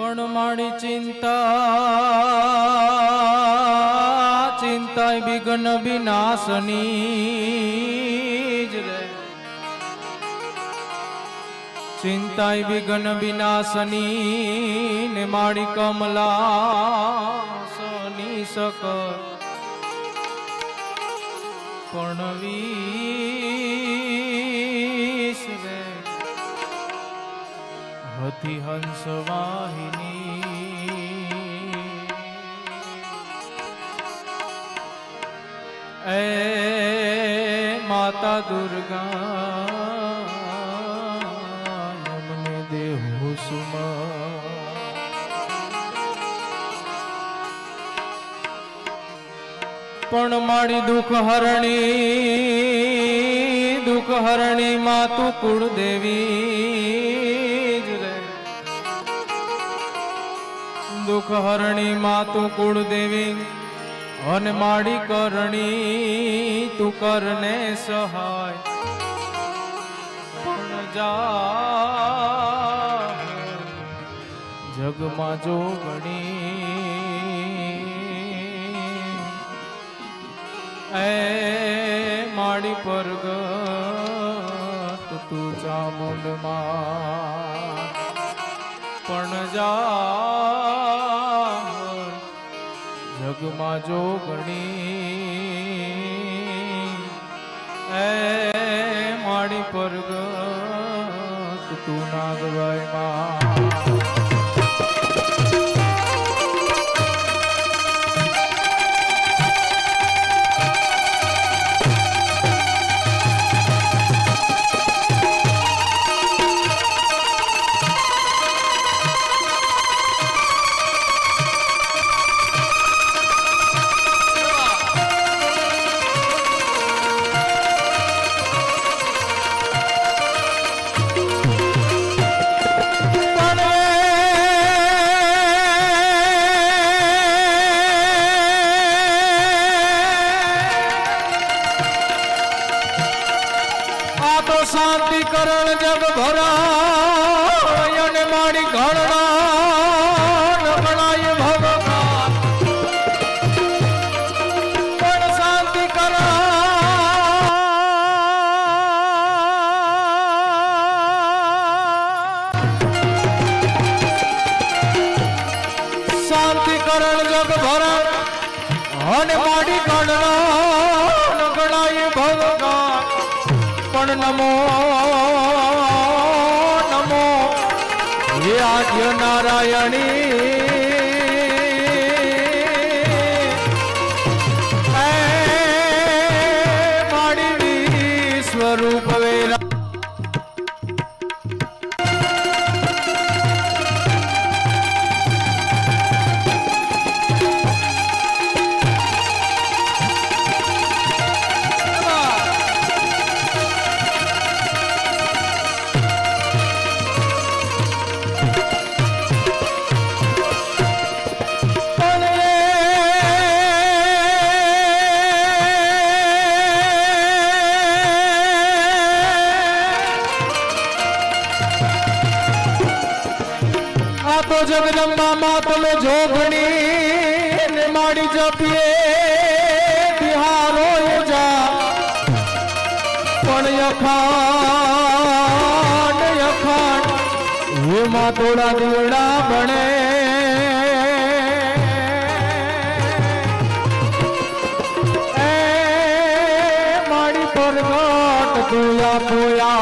પણ મારી ચિંતા વિઘ્ન વિનાશની જ રે, ચિંતા વિઘ્ન વિનાશની ને મારી કમલા સની સકર પણ વીસ રે હતી હંસ વાહિની એ માતા દુર્ગા નમને દેહુ સુમા પણ મારી દુઃખ હરણી માં તું કુળદેવી જ રે, દુઃખ હરણી માં તું કુળદેવી અને મારી કરણી તું કરને સહાય પણ જા જગમાં જોગણી એ માડી પરગટ તું ચામુંડમાં પણ જા જગમાં જોગણી એ માડી પરગટ તું નાગભાઈ માં શાંતિ કરણ જગ ભરાય અને મારી ઘરડા ગણાય ભગવાન પણ શાંતિ કરણ જગ ભરાય અને મારી ઘરડા ગણાય ભગવાન પણ નમો નમો હે આદ્ય નારાયણી માડી સ્વરૂપ વેરા તો જગદંબા માં તમે જોગણી ને માડી જપીએ બિહારો જા પણ યખાન એમાં થોડા દીવડા બને એ માડી પરગટ તુયા પોયા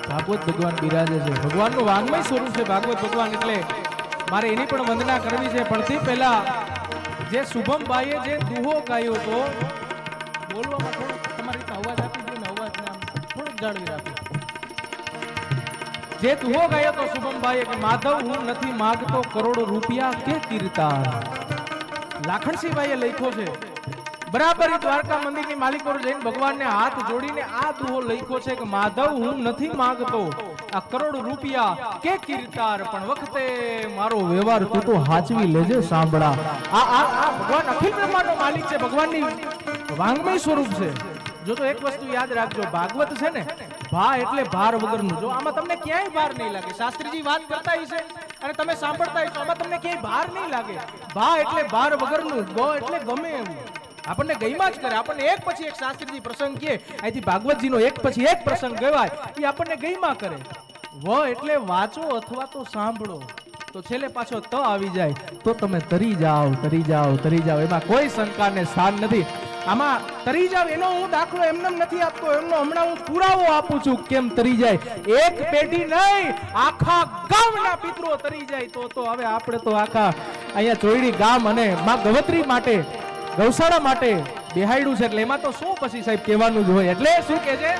ભાગવત ભગવાન બિરાજે છે, ભગવાનનું વાંગમય સ્વરૂપ છે ભાગવત ભગવાન, એટલે મારે એની પણ વંદના કરવી છે. પણ તે પહેલા જે શુભમભાઈએ જે દુહો ગાયો તો બોલવામાં થોડુંક તમારી રીતે અવાજ આપી દો ને, અવાજને આમ થોડુંક જાળવી રાખો. જે દુહો ગાયો તો શુભમભાઈએ કે માધવ હું નથી માગતો કરોડો રૂપિયા કે કીર્તન, લાખણસિંહભાઈએ લખ્યો છે બરાબર દ્વારકા મંદિરની માલિકો જઈને ભગવાનને હાથ જોડીને આ દુહો લખ્યો છે કે માધવ હું નથી માંગતો આ કરોડ રૂપિયા કે કીર્તાર પણ વખતે મારો વ્યવહાર તું તો હાચવી લેજે સાંભળા આ ભગવાન અખિલ બ્રહ્માંડનો માલિક છે ભગવાનની વાંગમય સ્વરૂપ છે જો તો એક વસ્તુ યાદ રાખજો ભાગવત છે ને ભા એટલે ભાર વગરનું જો આમાં તમને ક્યાંય ભાર નહીં લાગે શાસ્ત્રીજી વાત કરતા હશે અને તમે સાંભળતા હશો આમાં તમને ક્યાંય ભાર નહીં લાગે ભા એટલે ભાર વગરનું ગો એટલે ગમે એવું આપણને ગઈમાં જ કરે આપણને એક પછી એક શાસ્ત્રીજી પ્રસંગ કહે અહીંથી ભાગવતજીનો એક પછી એક પ્રસંગ કહેવાય એ આપણને ગઈમાં કરે વ એટલે વાંચો અથવા તો સાંભળો તો છેલ્લે પાછો ત આવી જાય તો તમે તરી જાઓ એમાં કોઈ શંકાને સ્થાન નથી આમાં તરી જાવ એનો હું દાખલો એમને નથી આપતો એમનો હમણાં હું પુરાવો આપું છું કેમ તરી જાય એક પેઢી નહીં આખા ગામના પિતરો તરી જાય તો હવે આપણે તો આખા અહીંયા ચોયડી ગામ અને માં ગવત્રી માટે ગૌશાળા માટે બેહાડ્યું છે એટલે એમાં તો શું પછી સાહેબ કહેવાનું જ હોય એટલે શું કે છે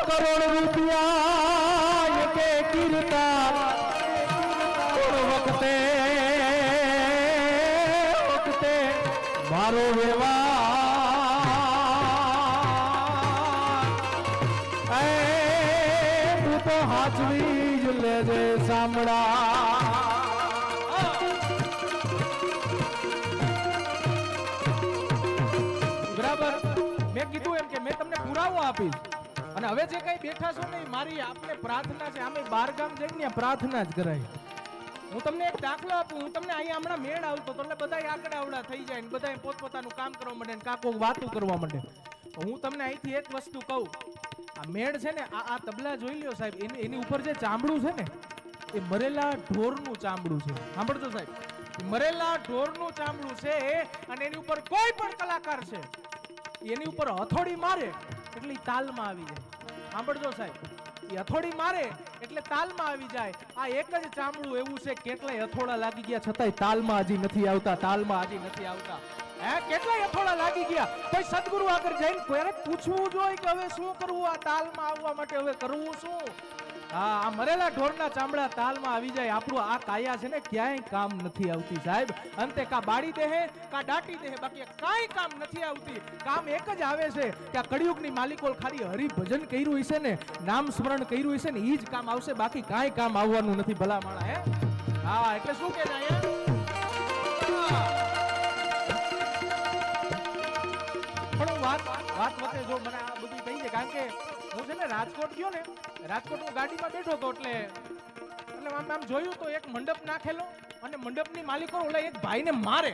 કરોડ રૂપિયા કે કીર્તા વખતે મારો વ્યવહાર તું તો હાચવી જ લેજે સાંભળા બરાબર મેં કીધું એમ કે મેં તમને પુરાવો આપીશ અને હવે જે કઈ બેઠા છો ને મારી આપને પ્રાર્થના છે આમે બાર ગામ જઈને પ્રાર્થના જ કરાય હું તમને એક દાખલો આપું હું તમને અહીંયા હમણાં મેળ આવતો તો એટલે બધા આંકડા આવડા થઈ જાય ને બધા પોતપોતાનું કામ કરવા માંડે ને કાકો વાતું કરવા માંડે હું તમને અહીંથી એક વસ્તુ કહું આ મેળ છે ને આ તબલા જોઈ લ્યો સાહેબ એની ઉપર જે ચામડું છે ને એ મરેલા ઢોરનું ચામડું છે સાંભળજો સાહેબ મરેલા ઢોરનું ચામડું છે અને એની ઉપર કોઈ પણ કલાકાર છે એની ઉપર હથોડી મારે એટલે તાલમાં આવી જાય સાંભળજો સાહેબ એ હથોડી મારે એટલે તાલમાં આવી જાય આ એક જ ચામડું એવું છે કેટલાય હથોડા લાગી ગયા છતાંય તાલમાં હજી નથી આવતા હે કેટલાય હથોડા લાગી ગયા કોઈ સદગુરુ આગળ જઈને કોઈને પૂછવું જોઈએ કે હવે શું કરવું આ તાલમાં આવવા માટે હવે કરવું શું આ મરેલા ઢોરના ચામડા તાલમાં આવી જાય આપણું આ કાયા છે ને ક્યાંય કામ નથી આવતી સાહેબ અંતે કા બાળી દેહે કા દાટી દેહે બાકી કાંઈ કામ નથી આવતી કામ એક જ આવે છે કે આ કળિયુગની માલિકો ખાલી હરિભજન કર્યું હશે ને નામ સ્મરણ કર્યું હશે ને એ જ કામ આવશે બાકી કાંઈ કામ આવવાનું નથી ભલા માણા હે હા એટલે શું કે જાય પણ વાત વચ્ચે જો મને આ બધું કહી છે કારણ કે હું છે ને રાજકોટ ગયો ને રાજકોટ હું ગાડીમાં બેઠો હતો એટલે આમ જોયું તો એક મંડપ નાખેલો અને મંડપની માલિકો ઓલા એક ભાઈને મારે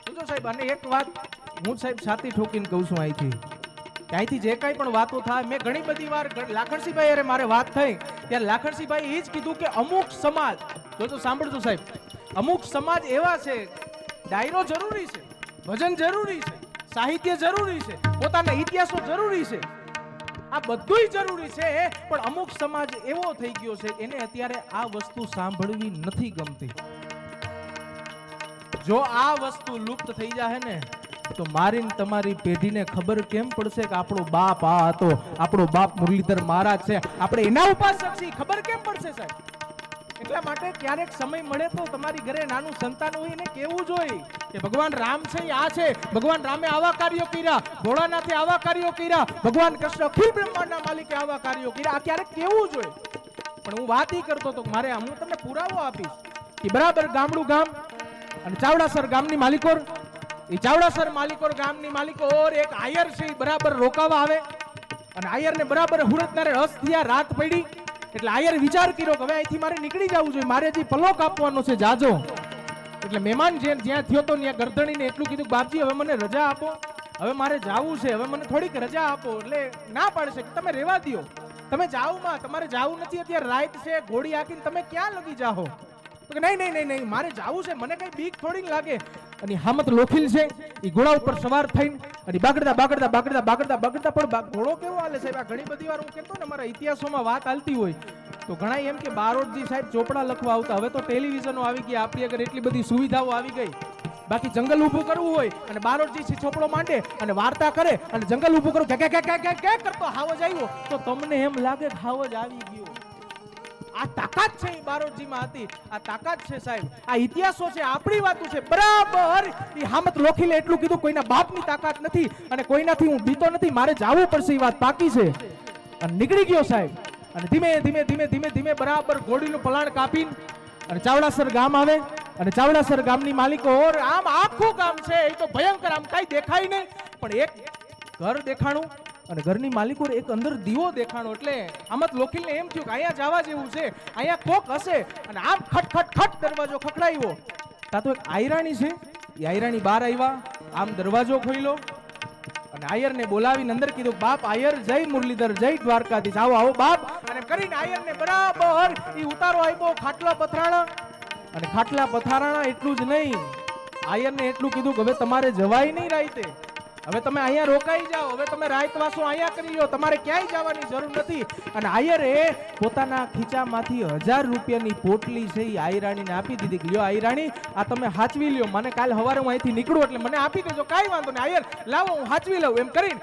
જો સાહેબ અને એક વાત હું સાહેબ છાતી ઠોકીને કહું છું અહીંથી જે કાંઈ પણ વાતો થાય મેં ઘણી બધી વાર લાખણસિંહભાઈ અરે મારે વાત થઈ ત્યારે લાખણસિંહભાઈ એ જ કીધું કે અમુક સમાજ જો સાંભળજો સાહેબ અમુક સમાજ એવા છે ડાયરો જરૂરી છે ભજન જરૂરી છે સાહિત્ય જરૂરી છે પોતાના ઇતિહાસો જરૂરી છે આ બધુંય જરૂરી છે પણ અમુક સમાજ એવો થઈ ગયો છે એને અત્યારે આ વસ્તુ સાંભળવી નથી ગમતી જો આ વસ્તુ લુપ્ત થઈ જાય ને તો મારી તમારી પેઢીને ખબર કેમ પડશે કે આપણો બાપ આ હતો આપણો બાપ મુરલીધર મહારાજ છે આપણે એના ઉપાસક છીએ ખબર કેમ પડશે સાહેબ એટલા માટે ક્યારેક સમય મળે તો તમારી ઘરે નાનું સંતાન હોય એને કેવું જોઈએ કે ભગવાન રામ છે આ છે ભગવાન રામે આવા કાર્યો કર્યા ભોળાનાથે આવા કાર્યો કર્યા ભગવાન કૃષ્ણ અખિલ બ્રહ્માંડના માલિકે આવા કાર્યો કર્યા આ ક્યારેક કેવું જોઈએ પણ હું વાત ઈ કરતો તો મારે હું તમને પુરાવો આપીશ કે બરાબર ગામડું ગામ અને ચાવડાસર ગામની માલિકોર એ ચાવડાસર માલિકોર ગામની માલિકોર એક આયર છે બરાબર રોકાવા આવે અને આયરને બરાબર હુરતનારે રસ થયા રાત પડી એટલે આયર વિચાર કર્યો કે હવે અહીંથી મારે નીકળી જવું જોઈએ મારે હજી પલોક આપવાનો છે જાજો એટલે મહેમાન જ્યાં થયો તો ત્યાં ગરદણીને એટલું કીધું બાપજી હવે મને રજા આપો હવે મારે જાવું છે હવે મને થોડીક રજા આપો એટલે ના પાડશે કે તમે રહેવા દો તમે જાઓ માં તમારે જાવું નથી અત્યારે રાત છે ઘોડી હાકીને તમે ક્યાં લગી જાઓ તો કે નહીં મારે જાવું છે મને કઈ બીક થોડી લાગે અને હામત લોખીલ છે એ ઘોડા ઉપર સવાર થઈને અને બાગડતા બાગડતા બાગડતા બાગડતા બાગડતા પણ ઘોડો કેવો હાલે સાહેબ? આ ઘણી બધી વાર હું કહેતો ને અમારા ઇતિહાસોમાં વાત હાલતી હોય તો ઘણા એમ કે બારોટજી સાહેબ ચોપડા લખવા આવતા. હવે તો ટેલિવિઝનો આવી ગયા, આપણી આગળ એટલી બધી સુવિધાઓ આવી ગઈ. બાકી જંગલ ઊભું કરવું હોય અને બારોટજી ચોપડો માંડે અને વાર્તા કરે અને જંગલ ઊભું કરું કે કરતો હાવજ આવ્યો તો તમને એમ લાગે કે હાવજ આવી ગયો. આ તાકાત છે એ બારોટજીમાં હતી. આ તાકાત છે સાહેબ. આ ઇતિહાસો છે, આપણી વાતો છે બરાબર. એ હામત લોખીલે એટલું કીધું કોઈના બાપની તાકાત નથી અને કોઈનાથી હું બીતો નથી, મારે જાવું પડશે, એ વાત પાકી છે. અને નીકળી ગયો સાહેબ. અને ધીમે ધીમે ધીમે ધીમે ધીમે બરાબર ઘોડીનું પલાણ કાપીને અને ચાવડાસર ગામ આવે અને ચાવડાસર ગામની માલિકો આમ આખું ગામ છે એ તો ભયંકર, આમ કઈ દેખાય નહીં પણ એક ઘર દેખાણું અને ઘરની માલિકો એક અંદર દીવો દેખાણો. એટલે આમત લોખીલને એમ થયું કે અહીંયા જવા જેવું છે, અહીંયા કોક હશે. અને આમ ખટ ખટ ખટ દરવાજો ખખડાવ્યો. તા તો એક આયરાણી છે, એ આયરાણી બહાર આવ્યા, આમ દરવાજો ખોલ્યો અને આયરને બોલાવીને અંદર કીધું, બાપ આયર જય મુરલીધર જય દ્વારકાધીશ, આવો આવો બાપ. અને કરીને આયરને બરાબર એ ઉતારો આપ્યો, ખાટલા પથરાણા. અને ખાટલા પથારાણા એટલું જ નહીં, આયરને એટલું કીધું કે હવે તમારે જવાય નહીં રાઈતે, હવે તમે અહીંયા રોકાઈ જાઓ, હવે તમે રાતવાસો અહીંયા કરી લો, તમારે ક્યાંય જવાની જરૂર નથી. અને આયરે પોતાના ખીચામાંથી 1000 રૂપિયાની પોટલી છે એ આયરાણીને આપી દીધી કે લ્યો આયરાણી, આ તમે હાચવી લ્યો, મને કાલ સવારે હું અહીંથી નીકળું એટલે મને આપી દેજો, કાંઈ વાંધો નહીં આયર, લાવો હું હાચવી લઉં એમ કરીને.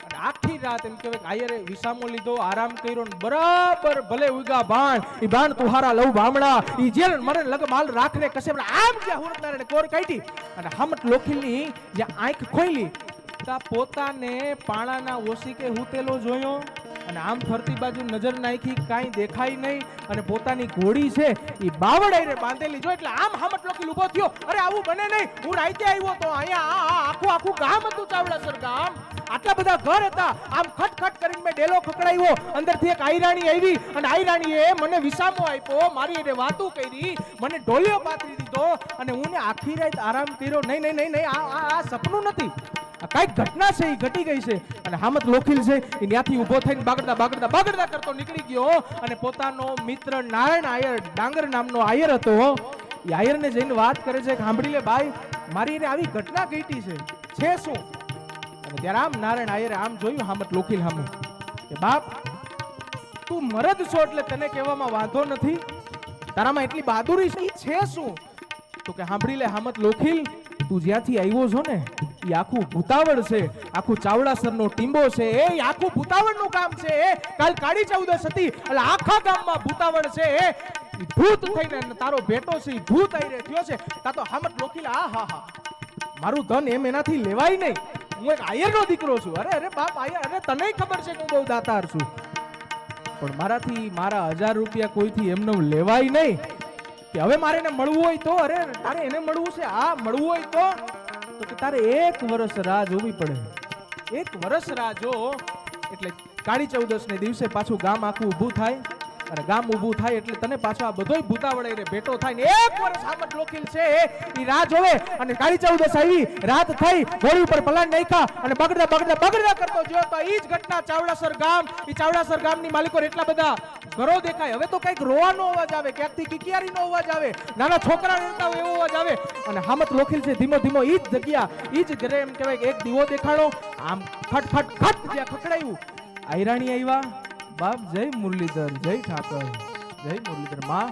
અને આખી રાત એમ કહેવાય કે આયરે વિસામો લીધો, આરામ કર્યો ને બરાબર ભલે ઉગા ભાણ, ઈ ભાણ તુહારા લઉ ભામડા, ઈ જેલ મરે લગ માલ રાખને કશે આમ જ્યાં હુરતનારાયણે કોર કાઢી અને હામટ લોખીલની જ્યાં આંખ ખોઈલી પોતાને પાણાના ઓશિકે હુતેલો જોયો અને આમ ફરતી બાજુ નજર નાખી, કાંઈ દેખાય નહીં. અને પોતાની ઘોડી છે એ બાવડાઈને બાંધેલી જો એટલે આમ હામટ લોખીલ ઊભો થયો, અરે આવું બને નહીં, હું રાઈતે આવ્યો તો અહીંયા આખું આખું ગામ હતું ચાવડાસર ગામ, આટલા બધા ઘર હતા. આમ ખટખટ કરીને મેં ડેલો ખકડાવ્યો, અંદરથી એક આયરાણી આવી અને આયરાણીએ મને વિસામો આપ્યો, મારી એને વાતું કરી, મને ઢોલિયો પાથરી દીધો અને હું ને આખી રાત આરામ કર્યો. નહીં નહીં નહીં નહીં, આ સપનું નથી, કઈક ઘટના છે, એ ઘટી ગઈ છે. અને હામત લોખીલ છે એ ત્યાંથી ઊભો થઈને બાગડતા બાગડતા બાગડતા કરતો નીકળી ગયો અને પોતાનો મિત્ર નારાયણ આયર ડાંગર નામનો આયર હતો, એ આયરને જઈને વાત કરે છે કે સાંભળી લે ભાઈ, મારી એને આવી ઘટના ઘટી છે શું? અને ત્યારે આમ નારાયણ આયરે આમ જોયું હામત લોખીલ સામે કે બાપ તું મરદ છો એટલે તને કહેવામાં વાંધો નથી, તારામાં એટલી બહાદુરી છે શું? તો કે સાંભળી લે હામત લોખીલ, તું જ્યાંથી આવ્યો છો ને એ આખું ભૂતાવળ છે, આખું ચાવડાસરનો ટીંબો છે, એ આખું ભૂતાવળનું કામ છે. કાલ કાળી ચૌદશ હતી એટલે આખા ગામમાં ભૂતાવળ છે, એ ભૂત થઈને તારો બેટો છે એ ભૂત આઈ થયો છે. તા તો હામત લોખીલ આ હા હા મારું ધન એમ એનાથી લેવાય નહીં, હું એક આયરનો દીકરો છું. અરે અરે બાપ આયર, અરે તને ખબર છે કે હું બહુ દાતાર છું, પણ મારાથી મારા 1000 રૂપિયા કોઈથી એમને લેવાય નહીં. કે હવે મારે એને મળવું હોય તો, અરે તારે એને મળવું છે, આ મળવું હોય તો કે તારે 1 વર્ષ રાહ જોવી પડે, 1 વર્ષ રાહ જો. એટલે કાળી ચૌદશ ને દિવસે પાછું ગામ આખું ઊભું થાય અને ગામ ઊભું થાય એટલે તને પાછો આ બધોય ભૂતાવળે રે ભેટો થાય ને 1 વર્ષ હામત લોખીલ છે એ રાહ જોવે. અને કાળી ચૌદશ આવી, રાત થઈ, ઘોડી ઉપર પલાણ નાખ્યા અને બગડતા બગડતા બગડતા કરતો જો તો ઈ જ ઘટના ચાવડાસર ગામ, ઈ ચાવડાસર ગામની માલિકો એટલા બધા ઘરો દેખાય. હવે તો કઈક રોવાનો અવાજ આવે, ક્યાંકથી કિકિયારીનો અવાજ આવે, નાના છોકરા રડતા હોય એવો અવાજ આવે. અને હામત લોખીલ છે ધીમો ધીમો ઈ જ જગ્યા, ઈ જ ઘરે એમ કહેવાય કે એક દીવો દેખાણો, આમ ખટ ખટ ખટ જ્યાં ખખડાયું, આયરાણી આવ્યા, બાપ જય મુરલીધર જય ઠાકર જય મુરલીધર માં,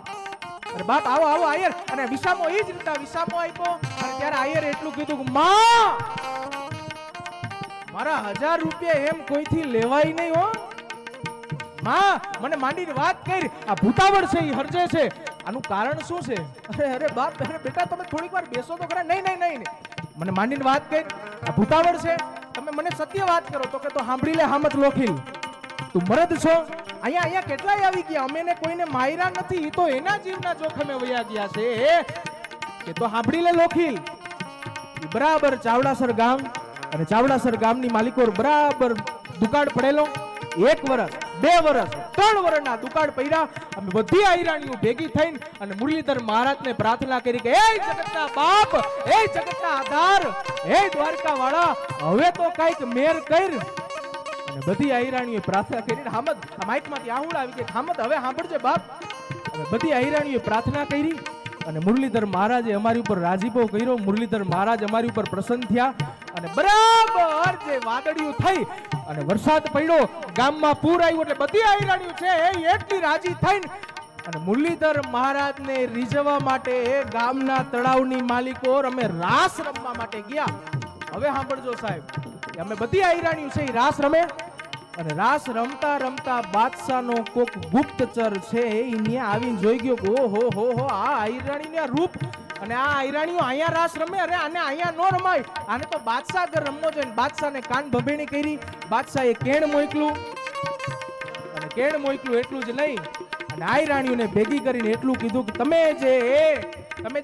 અરે બાપ આવો આવો આયર. અને વિસામો ઈ જ રીતના વિસામો આપ્યો અને ત્યારે આયરે એટલું કીધું કે માં મારા 1000 રૂપિયા એમ કોઈથી લેવાય નહીં હો માં, મને માંડીને વાત કરી, આ ભૂતાવળ છે એ હરજે છે, આનું કારણ શું છે? અરે અરે બાપ, અરે બેટા તમે થોડીક વાર બેસો તો ખરા. નહીં નહીં નહીં, મને માંડીને વાત કરી, આ ભૂતાવળ છે, તમે મને સત્ય વાત કરો. તો કે તો સાંભળી લે હામત લોખીલ, તું મરદ છો, અહીંયા કેટલાય આવી ગયા, અમે કોઈને માયરા નથી, એ તો એના જીવના જોખમે વયા ગયા છે. કે તો સાંભળી લે લોખીલ, બરાબર ચાવડાસર ગામ અને ચાવડાસર ગામની માલિકો બરાબર દુકાળ પડેલો, 1 વર્ષ 2 વર્ષ 3 વર્ષના દુકાળ પડ્યા. અમે બધી આયરાણીઓ ભેગી થઈને અને મુરલીધર મહારાજને પ્રાર્થના કરી કે હે જગતના બાપ, હે જગતના આધાર, હે દ્વારકા વાળા, હવે તો કઈક મેર કર. અને બધી આયરાણીઓ પ્રાર્થના કરી. હામદ આ માઇકમાંથી આહુડ આવી કે હામદ હવે સાંભળજે બાપ. અને બધી આયરાણીઓ પ્રાર્થના કરી અને મુરલીધર મહારાજે અમારી ઉપર રાજીપો કર્યો. મુરલીધર મહારાજ અમારી ઉપર પ્રસન્ન થયા અને બરાબર જે વાદળિયું થઈ અને વરસાદ પડ્યો, ગામમાં પૂર આવ્યું એટલે બધી આયરાણીઓ છે એ એટલી રાજી થઈને અને મુરલીધર મહારાજને રીઝવવા માટે ગામના તળાવની માલિકો અમે રાસ રમવા માટે ગયા. હવે સાંભળજો સાહેબ, કે અમે બધી આયરાણીઓ છે એ રાસ રમે અને રાસ રમતા રમતા બાદશાહનો કોક ગુપ્તચર છે એ ન્યા આવીને જોઈ ગયો કે ઓહો હો હો આ આયરાણીના રૂપ અને આ આયરાણીઓ અહીંયા રાસ રમે, અરે આને અહીંયા નો રમાય, આને તો બાદશાહ આગળ રમવો જોઈએ. બાદશાહને કાન ભભેણી કરી, બાદશાહે કેણ મોકલું અને કેણ મોકલું એટલું જ નહીં અને આયરાણીઓને ભેગી કરીને એટલું કીધું કે તમે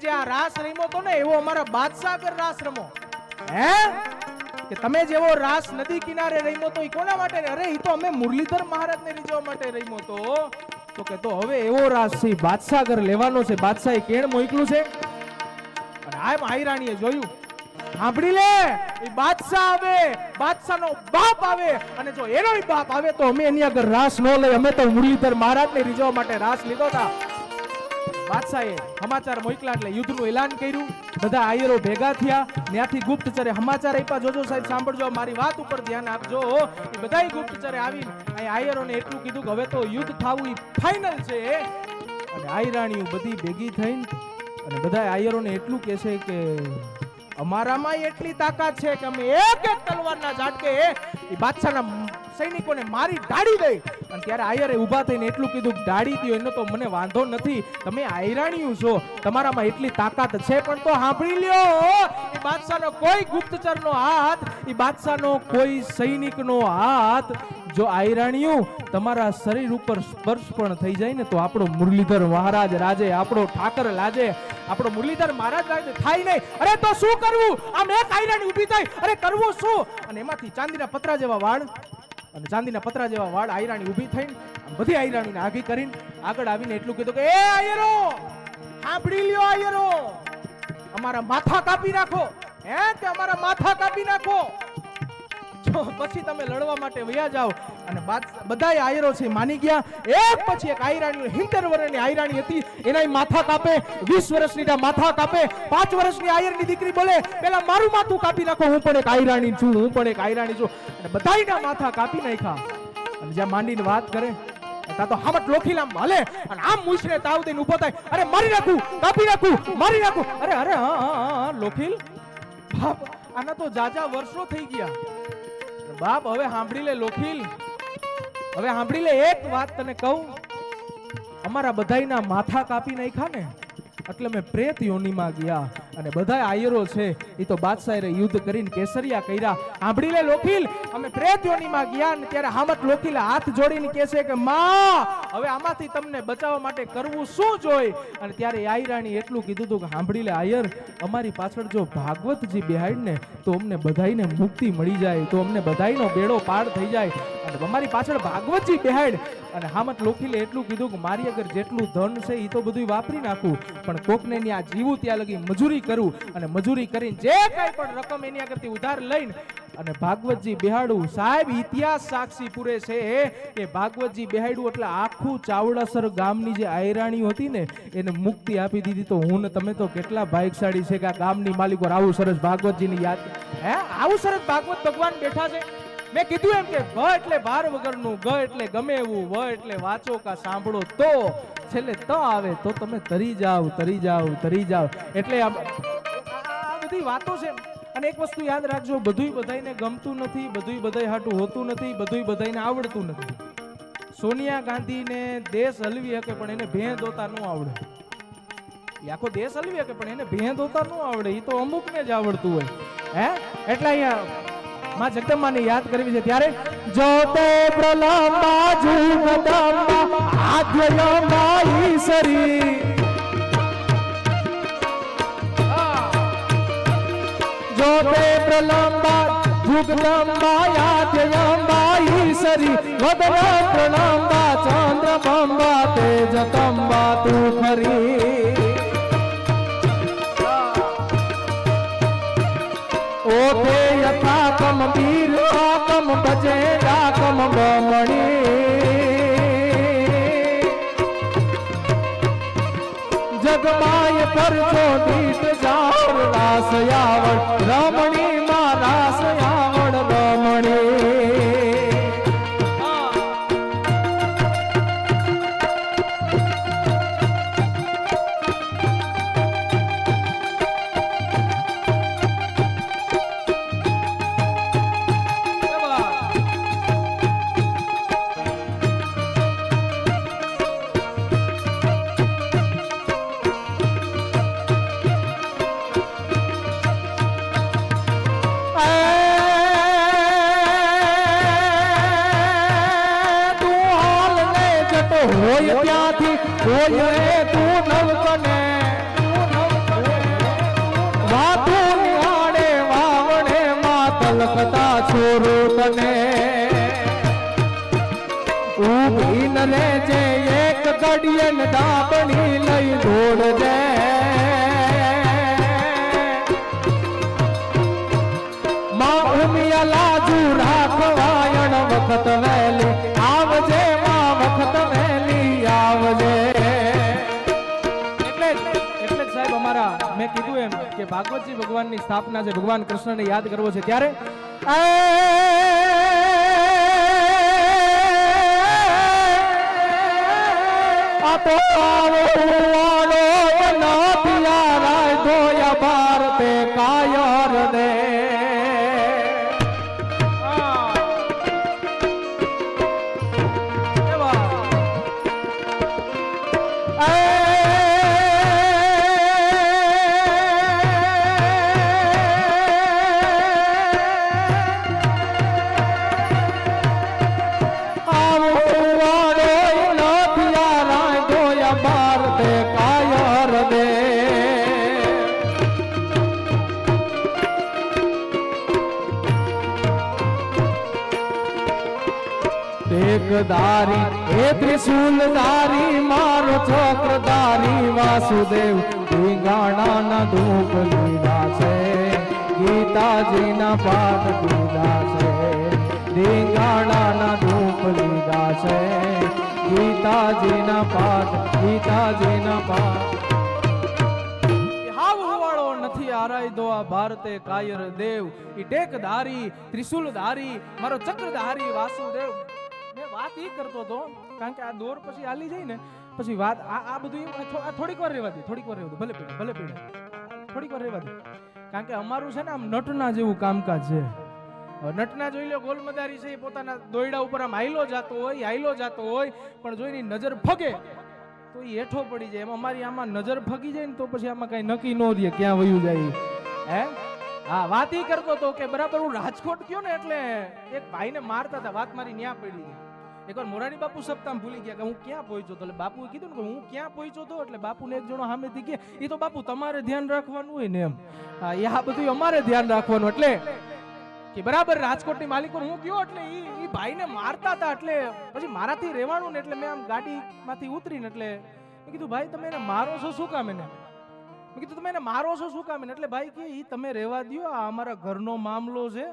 જે આ રાસ રમ્યો તો ને એવો અમારા બાદશાહ આગળ રાસ રમો. હે કે તમે જેવો રાસ નદી કિનારે રમ્યો તો ઈ કોના માટે? અરે ઈ તો અમે મુરલીધર મહારાજને રીઝવવા માટે રમ્યો તો કે તો હવે એવો રાસ છે બાદશાહ આગળ લેવાનો છે. બાદશાહે કેણ મોકલું છે અને આમ આયરાણીએ જોયું, સાંભળી લે, એ બાદશાહ આવે, બાદશાહનો બાપ આવે અને જો એનોય બાપ આવે તો અમે એની આગળ રાસ ન લઈ, અમે તો મુરલીધર મહારાજને રીઝવવા માટે રાસ લીધો હતા. બાદશાહે સમાચાર મોકલા એટલે યુદ્ધનું એલાન કર્યું. બધા આયરો ભેગા થયા, ત્યાંથી ગુપ્તચરે સમાચાર આપ્યા. જોજો સાહેબ, સાંભળજો, મારી વાત ઉપર ધ્યાન આપજો. એ બધાય ગુપ્તચરે આવીને આયરોને એટલું કીધું કે હવે તો યુદ્ધ થાવું ઈ ફાઇનલ છે. અને આયરાણીઓ બધી ભેગી થઈને અને બધા આયરોને એટલું કહેશે કે અમારામાં એટલી તાકાત છે કે અમે એક એક તલવારના ઝાટકે એ બાદશાહના સૈનિકોને મારી ડાળી દઈ. અને ત્યારે આયરે ઊભા થઈને એટલું કીધું કે ડાળી દો એનો તો મને વાંધો નથી, તમે આયરાણીઓ છો, તમારામાં એટલી તાકાત છે, પણ તો સાંભળી લ્યો, એ બાદશાહનો કોઈ ગુપ્તચરનો હાથ, એ બાદશાહનો કોઈ સૈનિકનો હાથ જો આયરાણીઓ તમારા શરીર ઉપર સ્પર્શ પણ થઈ જાય ને તો આપણો મુરલીધર મહારાજ રાજે, આપણો ઠાકર લાજે, આપણો મુરલીધર મહારાજ રાજે થાય નહીં. અરે તો શું કરવું? આમ એક આયરાણી ઊભી થાય, અરે કરવું શું? અને એમાંથી ચાંદીના પતરા જેવા વાળ અને ચાંદીના પતરા જેવા વાળ આયરાણી ઊભી થઈને બધી આયરાણીને આગી કરીને આગળ આવીને એટલું કીધું કે એ આયરો, સાંભળી લ્યો આયરો, અમારા માથા કાપી નાખો. હે કે અમારા માથા કાપી નાખો, પછી તમે લડવા માટે વયા જાઓ. અને બધાય આયરો છે માની ગયા. એક પછી એક આયરાણી, 70 વર્ષની આયરાણી હતી, એના માથા કાપે, 20 વર્ષની માથા કાપે, 5 વર્ષની આયરની દીકરી બોલે પેલા મારું માથું કાપી નાખો, હું પણ એક આયરાણી છું, હું પણ એક આયરાણી છું. અને બધાયના માથા કાપી નાખ્યા. અને જ્યાં માંડીને વાત કરે તા તો હામટ લોખીલામ હલે અને આમ મૂછને તાવ દઈને ઊભો થાય, અરે મારી નાખું, કાપી નાખું, મારી નાખું. અરે અરે હા લોખીલ બાપ, આના તો જાજા વર્ષો થઈ ગયા. બાપ હવે સાંભળી લે લોખીલ, હવે સાંભળી લે, એક વાત તને કહું, અમારા બધાયના માથા કાપી નાખ્યા ને એટલે મેં પ્રેત યોનીમાં ગયા. અને બધા આયરો છે એ તો બાદશાહે યુદ્ધ કરીને કેસરિયા કર્યા. સાંભળી લે લોખીલ, અમે પ્રેત યોનીમાં ગયા ને ત્યારે હામત લોખીલ હાથ જોડીને કહે છે કે માં હવે આમાંથી તમને બચાવવા માટે કરવું શું જોઈ? અને ત્યારે આયરાણી એટલું કીધું હતું કે સાંભળી લે આયર, અમારી પાછળ જો ભાગવતજી બેહાડ ને તો અમને બધાઈને મુક્તિ મળી જાય, તો અમને બધાઈનો બેડો પાર થઈ જાય. અને અમારી પાછળ ભાગવતજી બેહાડ. અને હામત લોખીલે એટલું કીધું કે મારી અગર જેટલું ધન છે એ તો બધું વાપરી નાખું, પણ કોકને ત્યાં જીવું ત્યાં લગી મજૂરી કરું અને મજૂરી કરીને જે કઈ પણ રકમ એની આગળથી ઉધાર લઈને અને ભાગવતજી બેહાડું. સાહેબ ઇતિહાસ સાક્ષી પૂરે છે કે ભાગવતજી બેહાડું એટલે આખું ચાવડાસર ગામની જે આયરાણીઓ હતી ને એને મુક્તિ આપી દીધી. તો હું ને તમે તો કેટલા ભાગ્યશાળી છે કે આ ગામની માલિકો આવું સરસ ભાગવતજીની યાદ, હે આવું સરસ ભાગવત ભગવાન બેઠા છે. મેં કીધું એમ કે ભ એટલે ભાર વગરનું, ગ એટલે ગમે એવું, વ એટલે વાંચો કા સાંભળો તો છેલ્લે ત આવે તો તમે તરી જાવ, તરી જાવ, તરી જાવ. એટલે આ બધી વાતો છે. અને એક વસ્તુ યાદ રાખજો, બધુંય બધાયને ગમતું નથી, બધુંય બધાય હાટું હોતું નથી, બધુંય બધાયને આવડતું નથી. સોનિયા ગાંધીને દેશ હલવી શકે પણ એને ભેં દોતા ન આવડે. એ આખો દેશ હલવી શકે પણ એને ભેં દોતા ન આવડે, એ તો અમુકને જ આવડતું હોય. હે એટલે અહીંયા માં જગદંબાને યાદ કરવી છે ત્યારે જોતે પ્રલંબા જુગદંબા આદ્યંબા ઈશ્વરી, જોતે પ્રલંબા જુગદંબા આદ્યંબા ઈશ્વરી, વદન પ્રલંબા ચંદ્રબંબા તેજતંબા તું ખરી. ઓકે યથાકમ વીર આકમ ભજે ડાકમ બમણી, જગમાય પરજો દીટ જાર રાસ આવડ રમણી માં રાસ ઓયે તું નવકને વાતું નિહાળે વાવણે માં તલકતા છોરો તને ઊભી ન રહેજે એક ઘડીએ ન દાબણી લઈ દોડજે માં ઉમિયા લાજુ રાખવાયણ વખત વહેલી આવજે માં વખત વહેલી આવજે. એટલે જ સાહેબ અમારા મેં કીધું એમ કે ભાગવતજી ભગવાનની સ્થાપના છે, ભગવાન કૃષ્ણને યાદ કરવો છે ત્યારે આ તો આવો નાથિયા રાય ધોયા ભારતે કાયર દે ધારી હે ત્રિશુલધારી મારો ચક્રધારી વાસુદેવ ધીંગાણાના ધૂપ લીધા છે, ગીતાજીના પાઠ લીધા છે, ધીંગાણાના ધૂપ લીધા છે, ગીતાજીના પાઠ નથી આરાય દો આ ભારતે કાયર દેવ ઈ ટેકધારી ત્રિશુલધારી મારો ચક્રધારી વાસુદેવ. મેં વાત ઈ કરતો હતો કારણ કે આ દોર પછી હાલી જાય ને પછી વાત આ બધું થોડીક વાર રહેવા દે ભલે પીડે થોડીક વાર રહેવા દે કારણ કે અમારું છે ને આમ નટના જેવું કામકાજ છે. નટના જોઈ લો ગોલમદારી છે એ પોતાના દોયડા ઉપર આમ હાઈલો જાતો હોય પણ જોઈની નજર ફગે તો એ હેઠો પડી જાય. એમ અમારી આમાં નજર ફગી જાય ને તો પછી આમાં કઈ નક્કી ન રહે ક્યાં વયું જાય. હે હા વાત ઈ કરતો હતો કે બરાબર હું રાજકોટ ગયો ને એટલે એક ભાઈને મારતા હતા, વાત મારી ન્યા પડી ગઈ. એકવાર મોરારી બાપુ સપ્તાહ ભૂલી ગયા કે હું ક્યાં પહોંચ્યો તો, એટલે બાપુએ કીધું ને કે હું ક્યાં પહોંચ્યો તો, એટલે બાપુને એક જણો સામેથી કે એ તો બાપુ તમારે ધ્યાન રાખવાનું હોય ને એમ. હા એ આ બધું અમારે ધ્યાન રાખવાનું એટલે કે બરાબર રાજકોટની માલિકો હું ગયો એટલે ઈ ભાઈને મારતા હતા એટલે પછી મારાથી રહેવાનું ને એટલે મેં આમ ગાડીમાંથી ઉતરીને એટલે મેં કીધું ભાઈ તમે એને મારો છો શું કામ એને, મેં કીધું તમે એને મારો છો શું કામ એટલે ભાઈ કે ઈ તમે રહેવા દ્યો, આ અમારા ઘરનો મામલો છે,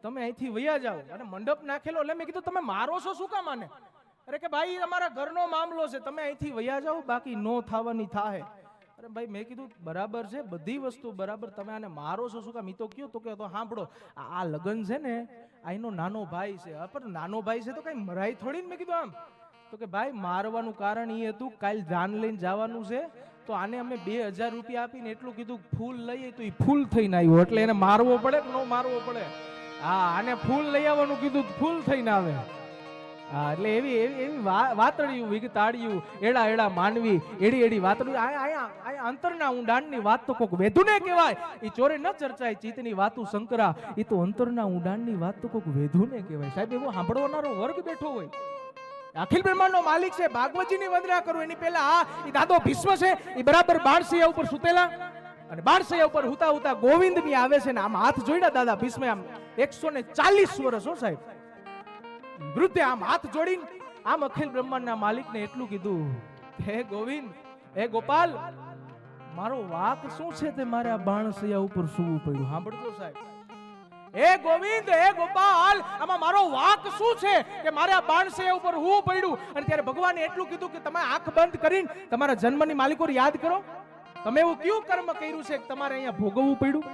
તમે અહીંથી વયા જાઓ. અને મંડપ નાખેલો એટલે મેં કીધું તમે મારો છો શું કામ આને, અરે કે ભાઈ અમારા ઘરનો મામલો છે, તમે અહીંથી વયા જાઓ બાકી નો થવાની થાય. અરે ભાઈ મેં કીધું બરાબર છે બધી વસ્તુ બરાબર, તમે આને મારો છો શું કામ, ઈ તો કયો તો કે તો સાંભળો આ લગન છે ને આનો નાનો ભાઈ છે, પણ નાનો ભાઈ છે તો કઈ મરાઈ થોડી ને. મેં કીધું આમ તો કે ભાઈ મારવાનું કારણ એ હતું કાલ જાન લઈને જવાનું છે તો આને અમે 2000 રૂપિયા આપીને એટલું કીધું ફૂલ લઈએ તો એ ફૂલ થઈને આવ્યો એટલે એને મારવો પડે કે ન મારવો પડે. હા આને ફૂલ લઈ આવવાનું કીધું ફૂલ થઈને આવે. હા એટલે એવી વાતળિયું વિગતાળિયું એડા એડા માનવી એડી એડી વાતળિયું આયા અંતરના ઊંડાણની વાત તો કોક વેધુને કહેવાય. ઈ ચોરે ન ચર્ચાય ચિત્તની વાતું શંકરા, ઈ તો અંતરના ઊંડાણની વાત તો કોક વેધુને કહેવાય. સાહેબ એવો સાંભળવાનો વર્ગ બેઠો હોય. અખિલ બ્રહ્માંડનો માલિક છે, ભાગવતજીની વંદના કરું એની પહેલા ઈ દાદો ભીષ્મ છે ઈ બરાબર બાણસૈયા ઉપર સુતેલા અને બાણસૈયા ઉપર હુતા હુતા ગોવિંદની આવે છે ને આમ હાથ જોડ્યા દાદા ભીષ્મ આમ 140 વર્ષ હો સાહેબ વૃદ્ધે આમ હાથ જોડીને આમ અખિલ બ્રહ્માંડના માલિકને એટલું કીધું હે ગોવિંદ હે ગોપાલ મારો વાક શું છે તે મારે આ બાણસૈયા ઉપર સૂવું પડ્યું. સાંભળજો સાહેબ, હે ગોવિંદ હે ગોપાલ આમાં મારો વાક શું છે કે મારે આ બાણસૈયા ઉપર હું પડ્યું. અને ત્યારે ભગવાને એટલું કીધું કે તમે આંખ બંધ કરીને તમારા જન્મની માલિકો યાદ કરો, તમે એવું કયું કર્મ કર્યું છે કે તમારે અહીંયા ભોગવવું પડ્યું.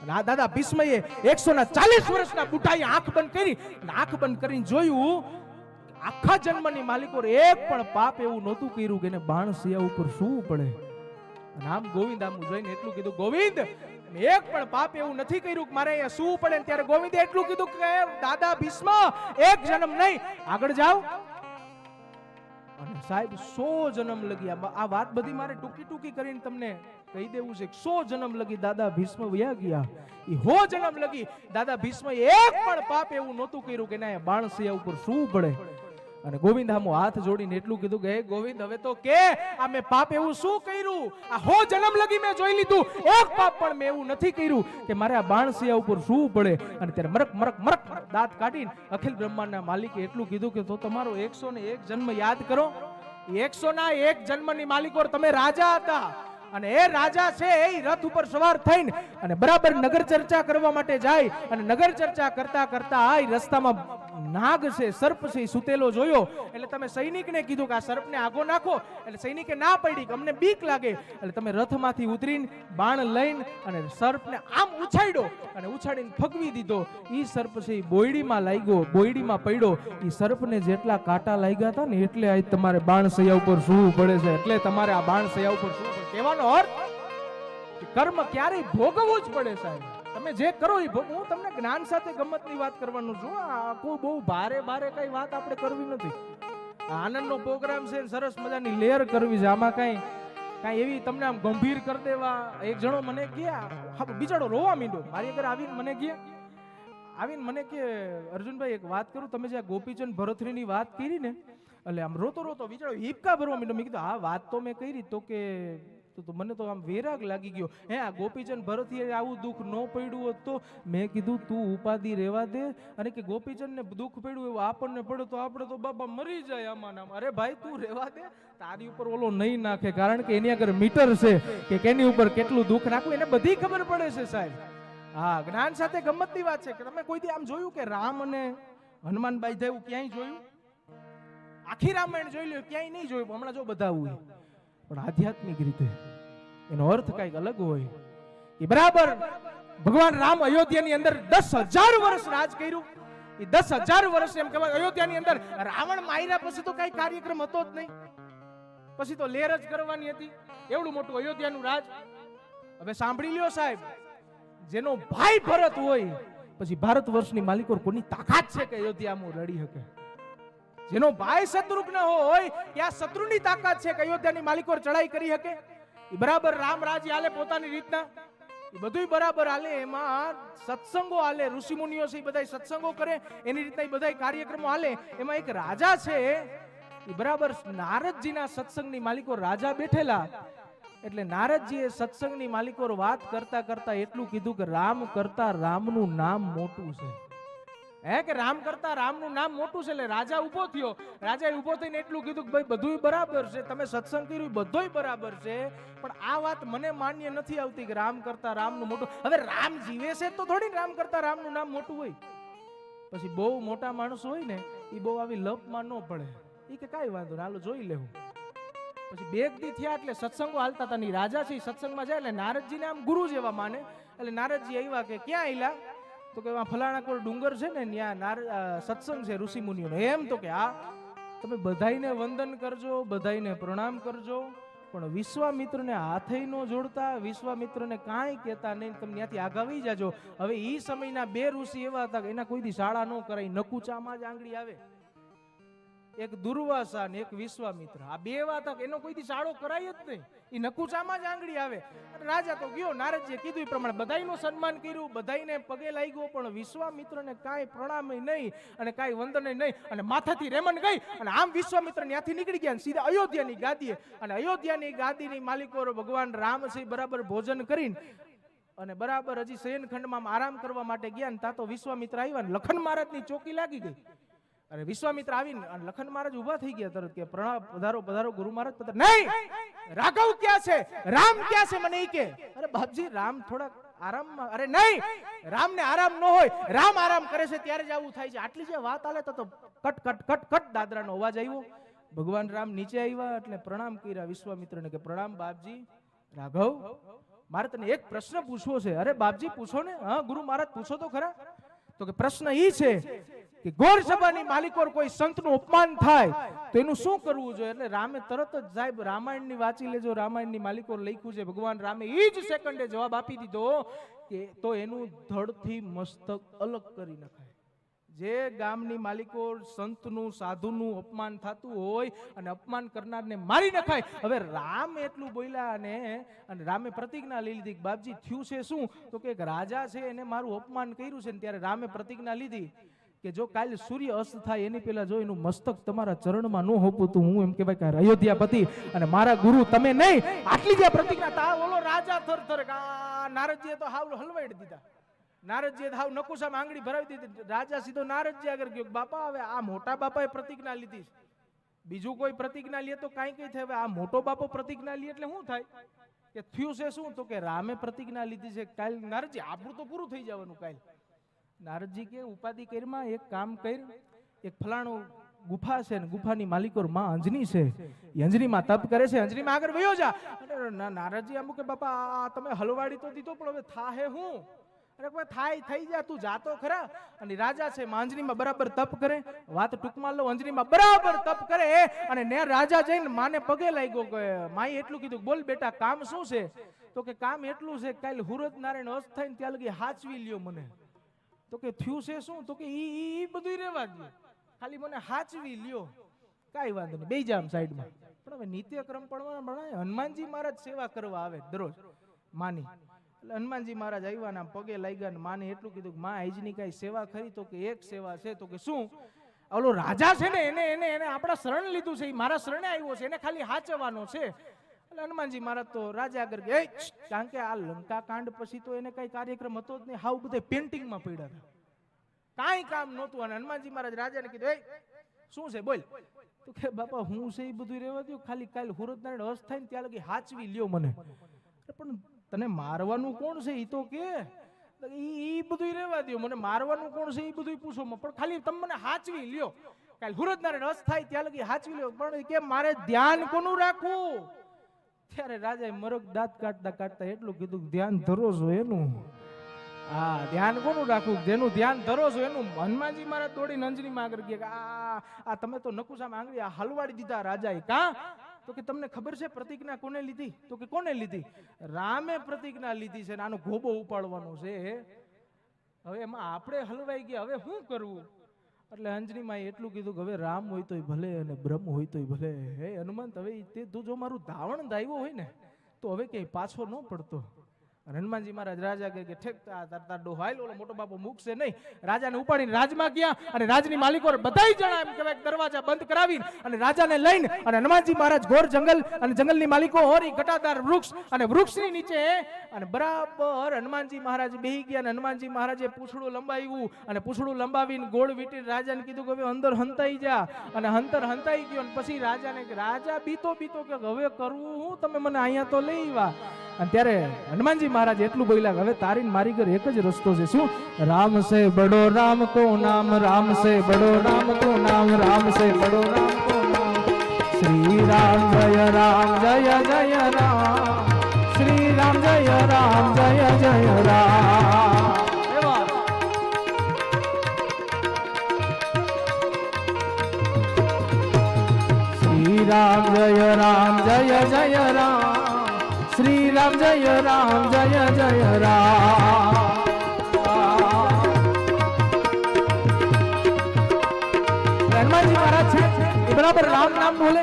અને આ દાદા ભીષ્મએ 140 વર્ષના બુઢાએ આંખ બંધ કરીને જોયું આખા જન્મની માલિકો એક પણ પાપ એવું નહોતું કર્યું કે એને બાણસૈયા ઉપર સૂવું પડે. અને આમ ગોવિંદ આમ જોઈને એટલું કીધું ગોવિંદ એક પણ પાપ એવું નથી કર્યું કે મારે અહીંયા સૂવું પડે. ત્યારે ગોવિંદે એટલું કીધું કે દાદા ભીષ્મ એક જન્મ નહીં આગળ જાઓ અને સાહેબ 100 જન્મ લગી આ વાત બધી મારે ટૂંકી કરીને તમને કહી દેવું છે. 100 જન્મ લગી દાદા ભીષ્મ વયા ગયા. ઈ 100 જન્મ લગી દાદા ભીષ્મ એક પણ પાપ એવું નહોતું કર્યું કે ના બાણસૈયા ઉપર સૂવું પડે. અને ગોવિંદ હામો હાથ જોડીને એટલું કીધું કે હે ગોવિંદ હવે તો કે આ મેં પાપ એવું શું કર્યું? આ હો જન્મ લગી મેં જોઈ લીધું, એક પાપ પણ મેં એવું નથી કર્યું કે મારે આ બાણસિયા ઉપર સૂવું પડે. અને ત્યારે મરક મરક મરક દાંત કાઢીને અખિલ બ્રહ્માંડના માલિકે એટલું કીધું કે તો તમારો 101 જન્મ યાદ કરો. 101 જન્મની માલિકો તમે રાજા હતા. અને એ રાજા છે એ રથ ઉપર સવાર થઈને અને બરાબર નગર ચર્ચા કરવા માટે જાય. અને નગર ચર્ચા કરતા કરતા આ રસ્તામાં નાગ છે, સર્પ છે, સુતેલો જોયો. એટલે તમે સૈનિકને કીધું કે આ સર્પને આગો નાખો. એટલે સૈનિકે ના પડી કે અમને બીક લાગે. એટલે તમે રથમાંથી ઉતરીને બાણ લઈને અને સર્પને આમ ઉછાડ્યો અને ઉછાડીને ફગવી દીધો. ઈ સર્પ છે ઈ બોયડીમાં લાગ્યો, બોયડીમાં પડ્યો. ઈ સર્પને જેટલા કાંટા લાગ્યા હતા ને એટલે આજ તમારે બાણ સૈયા ઉપર સૂવું પડે છે. એટલે તમારે આ બાણ સૈયા ઉપર સૂવું પડે. કહેવાનો અર્થ કે કર્મ ક્યારેય ભોગવવું જ પડે સાહેબ. તમે જે કરો એ ભોગવો. હું તમને જ્ઞાન સાથે ગમતની વાત કરવાનું છું. આ કોઈ બહુ ભારે કઈ વાત આપણે કરવી નથી. આનંદનો પ્રોગ્રામ છે, સરસ મજાની લેર કરવી છે. આમાં કઈ એવી તમને આમ ગંભીર કરી દેવા. એક જણો મને ગયા, બિચારો રોવા માંડ્યો. મારી આગળ આવીને મને કે અર્જુનભાઈ એક વાત કરું, તમે જે ગોપીચંદ ભરથરીની વાત કરી ને, એટલે આમ રોતો બિચારો હિપકા ભરવા માંડ્યો. મેં કીધું આ વાત તો મેં કરી તો કે તો મને તો આમ વેરાગ લાગી ગયો. હે આ ગોપીચંદ ભરથરીએ આવું દુઃખ ન પડ્યું હોત તો? મેં કીધું તું ઉપાધિ રહેવા દે. અને કે ગોપીચંદ ને દુઃખ પડ્યું એવું આપણને પડે તો આપણે તો બાબા મરી જાય આમાં નામ. અરે ભાઈ તું રહેવા દે, તારી ઉપર ઓલો નહીં નાખે. કારણ કે એની આગળ મીટર છે કે કેની ઉપર કેટલું દુઃખ નાખવું એને બધી ખબર પડે છે સાહેબ. હા, જ્ઞાન સાથે ગમતની વાત છે કે તમે કોઈથી આમ જોયું કે રામ અને હનુમાન બાંધ્યા એવું ક્યાંય જોયું? આખી રામાયણ જોઈ લ્યો, ક્યાંય નહીં જોયું. હમણાં જો બધા હોય પણ આધ્યાત્મિક રીતે એનો અર્થ કઈક અલગ હોય. એ બરાબર ભગવાન રામ અયોધ્યાની અંદર 10,000 વર્ષ રાજ કર્યું. એ 10,000 વર્ષ એમ કહેવાય અયોધ્યાની અંદર રાવણ માર્યા પછી તો કઈ કાર્યક્રમ હતો જ નહીં. પછી તો લેર જ કરવાની હતી. એવડું મોટું અયોધ્યાનું રાજ. હવે સાંભળી લ્યો સાહેબ, જેનો ભાઈ ભરત હોય પછી ભારત વર્ષની માલિકો કોની તાકાત છે કે અયોધ્યામાં લડી શકે? જેનો ભાઈ શત્રુઘ્ન હોય ત્યાં શત્રુની તાકાત છે કે અયોધ્યાની માલિકો ચડાઈ કરી શકે? એ બરાબર રામ રાજ્ય હાલે પોતાની રીતના, એ બધું બરાબર હાલે. એમાં સત્સંગો હાલે, ઋષિ મુનિઓ છે એ બધા સત્સંગો કરે, એની રીતના એ બધા કાર્યક્રમો હાલે. એમાં એક રાજા છે એ બરાબર નારદજીના સત્સંગની માલિકો રાજા બેઠેલા. એટલે નારદજીએ સત્સંગની માલિકો વાત કરતા કરતા એટલું કીધું કે રામ કરતા રામનું નામ મોટું છે. હે કે રામ કરતા રામનું નામ મોટું છે. એટલે રાજા ઉભો થયો. રાજાએ ઉભો થઈને એટલું કીધું કે ભાઈ બધુંય બરાબર છે, તમે સત્સંગ કર્યું બધુંય બરાબર છે, પણ આ વાત મને માન્ય નથી આવતી કે રામ કરતા રામનું મોટું. હવે રામ જીવે છે તો થોડી રામ કરતા રામનું નામ મોટું હોય. પછી બહુ મોટા માણસો હોય ને એ બહુ આવી લપમાં ન પડે. એ કે કાંઈ વાંધો ના, હાલો જોઈ લેવું. પછી બે દી થયા એટલે સત્સંગો હાલતા હતા. રાજા છે સત્સંગમાં જાય એટલે નારદજીને આમ ગુરુ જેવા માને. એટલે નારદજી આવ્યા કે ક્યાં આયલા? તો કે ફલાણા કોઈ ડુંગર છે ને ત્યાં સત્સંગ છે ઋષિ મુનિઓનો. એમ તો કે હા, તમે બધાઈને વંદન કરજો, બધાઈને પ્રણામ કરજો, પણ વિશ્વામિત્રને હાથે ન જોડતા, વિશ્વામિત્રને કાંઈ કહેતા નહીં, તમે ત્યાંથી આગાવી જાજો. હવે ઈ સમયના બે ઋષિ એવા હતા કે એના કોઈ દી શાળા ન કરાય, નકુચામાં જ આંગળી આવે. એક દુર્વાસા ને એક વિશ્વામિત્ર, આ બે એવા હતા કે એનો કોઈ દી શાળો કરાય જ નહીં. એ નકુચામાં જ આંગળી આવે. રાજા તો ગયો, નારદજીએ કીધું એ પ્રમાણે બધાયનું સન્માન કર્યું, બધાયને પગે લાગ્યો, પણ વિશ્વામિત્રને કાંઈ પ્રણામ નહીં અને કાંઈ વંદન નહીં. અને માથાથી રેમન ગઈ અને આમ વિશ્વામિત્ર ત્યાંથી નીકળી ગયા સીધા અયોધ્યાની ગાદીએ. અને અયોધ્યાની ગાદીની માલિકો ભગવાન રામ છે બરાબર ભોજન કરીને અને બરાબર હજી શયનખંડમાં આરામ કરવા માટે ગયા ને ત્યાં તો વિશ્વામિત્ર આવ્યા ને લખન મહારાજની ચોકી લાગી ગઈ. અને વિશ્વામિત્ર આવીને અને લખન મહારાજ ઉભા થઈ ગયા તરત કે પ્રણામ, પધારો પધારો ગુરુ મહારાજ પધારો. નહીં, રાઘવ ક્યાં છે? રામ ક્યાં છે? મને ઈ કે. અરે બાપજી રામ થોડા આરામમાં. અરે નહીં, રામને આરામ ન હોય, રામ આરામ કરે છે ત્યારે જ આવું થાય છે. આટલી જે વાત આલે તો કટ કટ કટ કટ દાદરાનો અવાજ આવ્યો. ભગવાન રામ નીચે આવ્યા એટલે પ્રણામ કર્યા વિશ્વામિત્રને કે પ્રણામ બાપજી. રાઘવ, મારે તને એક પ્રશ્ન પૂછવો છે. અરે બાપજી પૂછો ને. હા ગુરુ મહારાજ પૂછો તો ખરા. તો કે પ્રશ્ન ઈ છે કે ગોર સભાની માલિકો કોઈ સંતનું અપમાન થાય તો એનું શું કરવું જોઈએ? એટલે રામે તરત જ સાહેબ રામાયણની વાંચી લેજો, રામાયણની માલિકો લખ્યું છે. ભગવાન રામે ઈ જ સેકન્ડે જવાબ આપી દીધો કે તો એનું ધડથી મસ્તક અલગ કરી નખાય. જે ગામની માલિકો સંતનું સાધુનું અપમાન થતું હોય અને અપમાન કરનારને મારી નખાય. હવે રામ એટલું બોલ્યા અને રામે પ્રતિજ્ઞા લઈ લીધી. બાપજી થયું છે શું? તો કે રાજા છે એને મારું અપમાન કર્યું છે ને ત્યારે રામે પ્રતિજ્ઞા લીધી કે જો કાલે સૂર્ય અસ્ત થાય એની પહેલા જો એનું મસ્તક તમારા ચરણમાં ન હોપું તો હું એમ કહેવાય કે અયોધ્યાપતિ અને મારા ગુરુ તમે નહીં. આટલી જે પ્રતિજ્ઞા તા ઓલો રાજા થર નારદજીએ તો હાવ હલવાડી દીધા. નારદજીએ હાવ નકુસામાં આંગળી ભરાવી દીધી. રાજા સીધો નારદજી આગળ ગયો, બાપા હવે આ મોટા બાપાએ પ્રતિજ્ઞા લીધી, બીજું કોઈ પ્રતિજ્ઞા લે તો કાંઈ કઈ થાય, આ મોટો બાપો પ્રતિજ્ઞા લે એટલે શું થાય? કે થયું છે શું? તો કે રામે પ્રતિજ્ઞા લીધી છે કાલ નારદજી આપણું તો પૂરું થઈ જવાનું કાલ. નારદજી કે ઉપાધિ કરીમાં એક કામ કર, એક ફલાણું ગુફા છે ને ગુફાની માલિકો માં અંજની છે, એ અંજનીમાં તપ કરે છે, અંજનીમાં આગળ વયો જા. નારદજી આમ કે બાપા તમે હલવાડી તો દીધો પણ હવે થાહે હું? અરે કોઈ થાય થઈ જા, તું જાતો ખરા. અને રાજા છે અંજનીમાં બરાબર તપ કરે. વાત ટૂંકમાં લો, અંજનીમાં બરાબર તપ કરે અને ને રાજા જઈને માને પગે લાગ્યો કે માએ એટલું કીધું, બોલ બેટા કામ શું છે? તો કે કામ એટલું છે કાલે હુરત નારાયણ અસ્ત થાય ને ત્યાં લગી હાચવી લ્યો મને. તો કે થયું છે શું? તો કે ઈ બધું રહેવા દો, ખાલી મને હાચવી લ્યો. કાઈ વાંધો નહીં, બેસી જા આમ સાઈડમાં. પણ હવે નિત્યક્રમ પણ હનુમાનજી મહારાજ સેવા કરવા આવે દરરોજ માની. એટલે હનુમાનજી મહારાજ આવ્યા ને પગે લાગ્યા ને માને એટલું કીધું કે માં આજની કઈ સેવા ખરી? તો કે એક સેવા છે. તો કે શું? ઓલો રાજા છે ને એને આપણા શરણ લીધું છે, મારા શરણે આવ્યો છે, એને ખાલી હાચવવાનો છે. એટલે હનુમાનજી મહારાજ તો રાજા આગળ ગયા, કારણ કે આ લંકા કાંડ પછી તો એને કઈ કાર્યક્રમ હતો જ નહીં, હાવ બધે પેન્ટિંગમાં પડ્યા હતા, કાંઈ કામ નહોતું. અને હનુમાનજી મહારાજ રાજાને કીધું, શું છે બોલ? તો કે બાપા હું છે એ બધું રહેવા દો, ખાલી કાલ હુરત નારાયણ અસ્ત થાય ને ત્યાં લગી હાચવી લ્યો મને. પણ તને મારવાનું કોણ છે એ તો કે, ઈ બધું રહેવા દો, મને મારવાનું કોણ છે એ બધું પૂછો, પણ ખાલી તમે મને હાચવી લ્યો, કાલ હુરત નારાયણ અસ્ત થાય ત્યાં લગી હાચવી લ્યો. પણ કે મારે ધ્યાન કોનું રાખવું? ત્યારે રાજાએ મરક દાંત કાઢતા કાઢતા એટલું કીધું, ધ્યાન ધરો છો એનું. હા, ધ્યાન કોનું રાખવું? જેનું ધ્યાન ધરો છો એનું. હનુમાનજી મહારાજ દોડીને અંજનીમાં આગળ ગયા, આ તમે તો નકુસામાં આંગળી હલવાડી દીધા રાજાએ. કા? તો કે તમને ખબર છે પ્રતિજ્ઞા કોને લીધી? તો કે કોને લીધી? રામે પ્રતિજ્ઞા લીધી છે ને આનો ગોબો ઉપાડવાનો છે. હવે એમાં આપણે હલવાઈ ગયા, હવે શું કરવું? એટલે અંજનીમાં એટલું કીધું કે હવે રામ હોય તોય ભલે અને બ્રહ્મ હોય તોય ભલે. હે હનુમંત, હવે તે તું જો મારું ધાવણ દાવ્યો હોય ને તો હવે ક્યાંય પાછો ન પડતો. અને હનુમાનજી મહારાજ રાજા કે ઠેક તાર ડોહાઈલ ઓલો મોટો બાપો મૂકશે નહીં. રાજાને ઉપાડીને રાજમાં ગયા અને રાજની માલિકો બધાય જણા એમ કહેવાય દરવાજા બંધ કરાવીને અને રાજાને લઈને અને હનુમાનજી મહારાજ ઘોર જંગલ અને જંગલની માલિકો હોરી ઘટાદાર વૃક્ષ અને વૃક્ષની નીચે અને બરાબર હનુમાનજી મહારાજ બેહી ગયા. અને હનુમાનજી મહારાજે પૂછડું લંબાવ્યું અને પૂછડું લંબાવીને ગોળ વીટીને રાજાને કીધું કે હવે અંદર હંતાઈ જા. અને હંતાઈ ગયો. અને પછી રાજા બીતો કે હવે કરવું હું? તમે મને અહીંયા તો લઈ આવ્યા. અને ત્યારે હનુમાનજી મહારાજ એટલું બોલ્યા, હવે તારી મારી ઘર એક જ રસ્તો છે. શું? રામ સે બડો રામ કો નામ, રામ સે બડો રામ કો નામ, રામ સે બડો રામ કો નામ. શ્રી રામ જય રામ જય જય રામ, શ્રી રામ જય રામ જય જય રામ. શ્રી રામ જય રામ જય જય રામ, શ્રી રામ જય રામ જય જય રામ. હનુમાનજી મહારાજ છે એ બરાબર રામ નામ બોલે,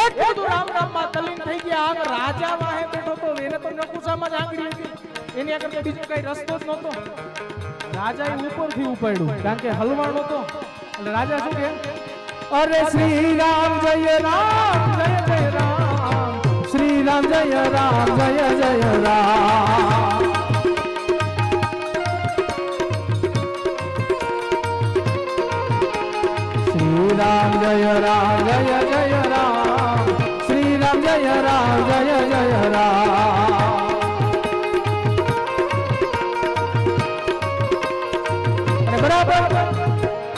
એક બધું રામ નામમાં તલ્લીન થઈ ગયા. આમ રાજા વાહે બેઠો તો એને તો નકુસામાં જ આંગળી હતી, એની આગળ તો બીજો કઈ રસ્તો જ નહોતો. રાજાએ ઉપરથી ઉપાડ્યું કારણ કે હલવાનો હતો. એટલે રાજા શું કહે? અરે શ્રી રામ જય રામ જય જય રામ, શ્રી રામ જય રામ જય જય રામ. શ્રી રામ જય રામ જય જય રામ, શ્રી રામ જય રામ જય જય રામ. અને બરાબર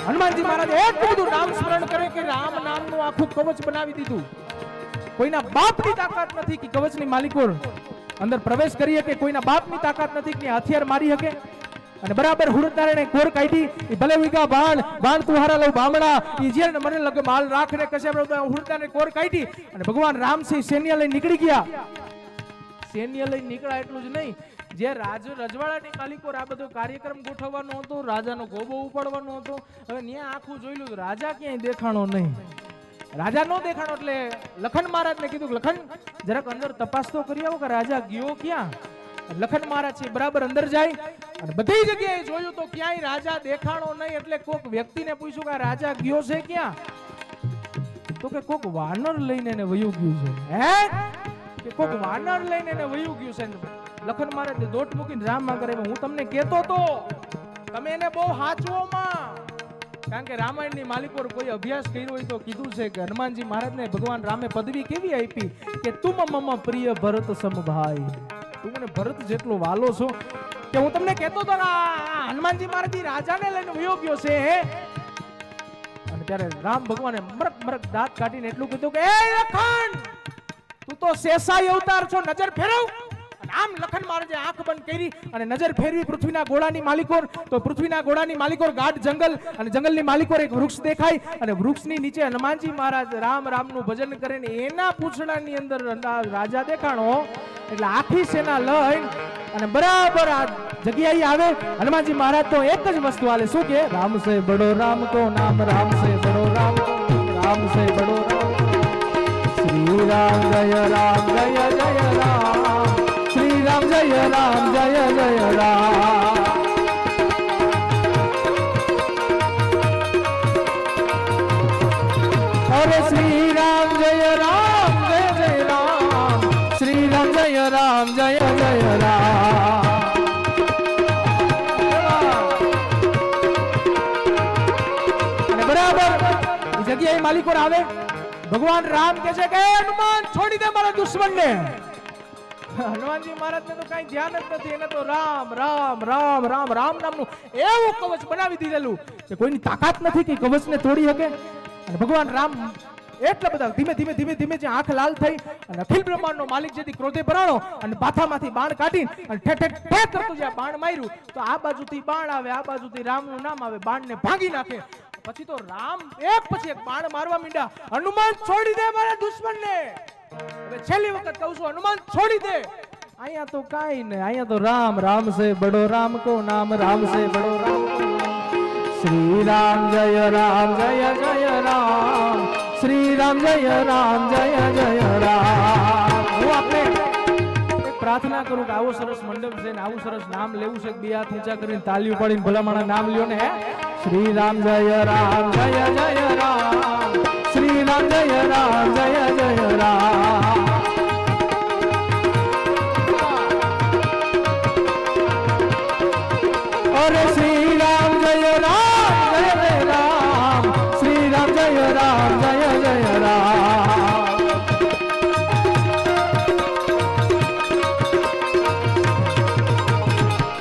હનુમાનજી મહારાજ એટલું બધું નામ સ્મરણ કરે કે રામ નામનું આખું કવચ બનાવી દીધું. કોઈના બાપની તાકાત નથી કે કવચની માલિકો અંદર પ્રવેશ કરી શકે, કોઈના બાપની તાકાત નથી કે હથિયાર મારી શકે. અને બરાબર હુરત નારાયણે કોર કાઢી, એ ભલે વિગા બાણ તુહારા લઉ બામણા, એ જે મને લગે માલ રાખ રે કશે હુરત નારાયણે કોર કાઢી અને ભગવાન રામસિંહ સૈન્ય લઈને નીકળી ગયા. સૈન્ય લઈને નીકળ્યા એટલું જ નહીં, જે રજવાડાની માલિકો આ બધો કાર્યક્રમ ગોઠવવાનો હતો, રાજાનો ગોબો ઉપાડવાનો હતો, હવે ત્યાં આખું જોયેલું, રાજા ક્યાંય દેખાણો નહીં. રાજા નો દેખાણો એટલે લખન મહારાજને કીધું, લખન જરાક અંદર તપાસ તો કરી આવો કે રાજા ગયો ક્યાં. લખન મહારાજ છે બરાબર અંદર જાય અને બધી જગ્યાએ જોયું તો ક્યાંય રાજા દેખાણો નહીં, એટલે કોક વ્યક્તિને પૂછ્યું કે આ રાજા ગયો છે ક્યાં? તો કે કોક વાનર લઈને એને વયું ગયું છે. હે કે કોક વાનર લઈને એને વયું ગયું છે. લખન મહારાજ દોટ મૂકીને રામ માં કરે, હું તમને કહેતો તો તમે એને બહુ હાચવો માં, કારણ કે રામાયણની માલિકો કોઈ અભ્યાસ કર્યો હોય તો કીધું છે કે હનુમાનજી મહારાજને ભગવાન રામે પદવી કેવી આપી કે તુમ મમ પ્રિય ભરત સમભાઈ, તું મને ભરત જેટલો વાલો છો કે હું તમને કહેતો તો હનુમાનજી મહારાજ રાજાને લઈને વયો ગયો છે. અને ત્યારે રામ ભગવાને મરક મરક દાંત કાઢીને એટલું કીધું કે એ લખન, તું તો શેષાઈ અવતાર છો, નજર ફેરવ. આમ લખન મહારાજે આંખ બંધ કરી અને નજર ફેરવી પૃથ્વીના ગોળાની માલિકોર, તો પૃથ્વીના ગોળાની માલિકોર ગાઢ જંગલ અને જંગલની માલિકોર એક વૃક્ષ દેખાય અને વૃક્ષની નીચે હનુમાનજી મહારાજ રામ રામનું ભજન કરે ને એના પૂંછડાની અંદર રાજા દેખાણો. એટલે આખી સેના લઈને અને બરાબર આ જગ્યાએ આવે. હનુમાનજી મહારાજ તો એક જ વસ્તુ હાલે, શું કે રામ સે બડો રામ કો નામ, રામ સે બડો રામ કો રામ સે બડો રામ, શ્રી રામ જય રામ જય જય રામ, શ્રી રામ જય રામ જય જય રામ. અરે શ્રી રામ જય રામ જય જય રામ, શ્રી રામ જય રામ જય જય રામ. અને બરાબર એ જગ્યાએ માલિકો આવે. ભગવાન રામ કહે છે કે હનુમાન છોડી દે મારા દુશ્મનને. હનુમાનજી મહારાજને તો કઈ ધ્યાન જ નથી, એને તો રામ રામ રામ રામ રામ નામનું એવું કવચ બનાવી દીધેલું કે કોઈની તાકાત નથી કે કવચને તોડી શકે. અને ભગવાન રામ એટલા બધા ધીમે ધીમે ધીમે ધીમે જે આંખ લાલ થઈ અને અખિલ બ્રહ્માંડનો માલિક જેથી ક્રોધે ભરાણો અને માથામાંથી બાણ કાઢીને અને ઠેક ઠેક ઠેક કરતું જ્યાં બાણ માર્યું તો આ બાજુથી બાણ આવે, આ બાજુથી રામનું નામ આવે, બાણને ભાગી નાખે. પછી તો રામ એક પછી એક બાણ મારવા માંડ્યા. હનુમાન છોડી દે મારા દુશ્મનને. હવે છેલ્લી વખત કહું છું, હનુમાન છોડી દે. અહીંયા તો કાઈ નહીં, અહીંયા તો રામ રામ સે બડો રામ કો નામ, રામ સે બડો રામ કો નામ, શ્રી રામ જય રામ જય જય રામ, શ્રી રામ જય રામ જય જય રામ. હું આપણે એક પ્રાર્થના કરું કે આવો સરસ મંડપ છે ને આવું સરસ નામ લેવું છે, બે હાથ ઊંચા કરીને તાલીઓ પાડીને ભલા માણા નામ લ્યો ને. હે શ્રી રામ જય રામ જય જય રામ, શ્રી રામ જય રામ જય જય રામ. અરે શ્રી રામ જય રામ જય જય રામ, શ્રી રામ જય રામ જય જય રામ.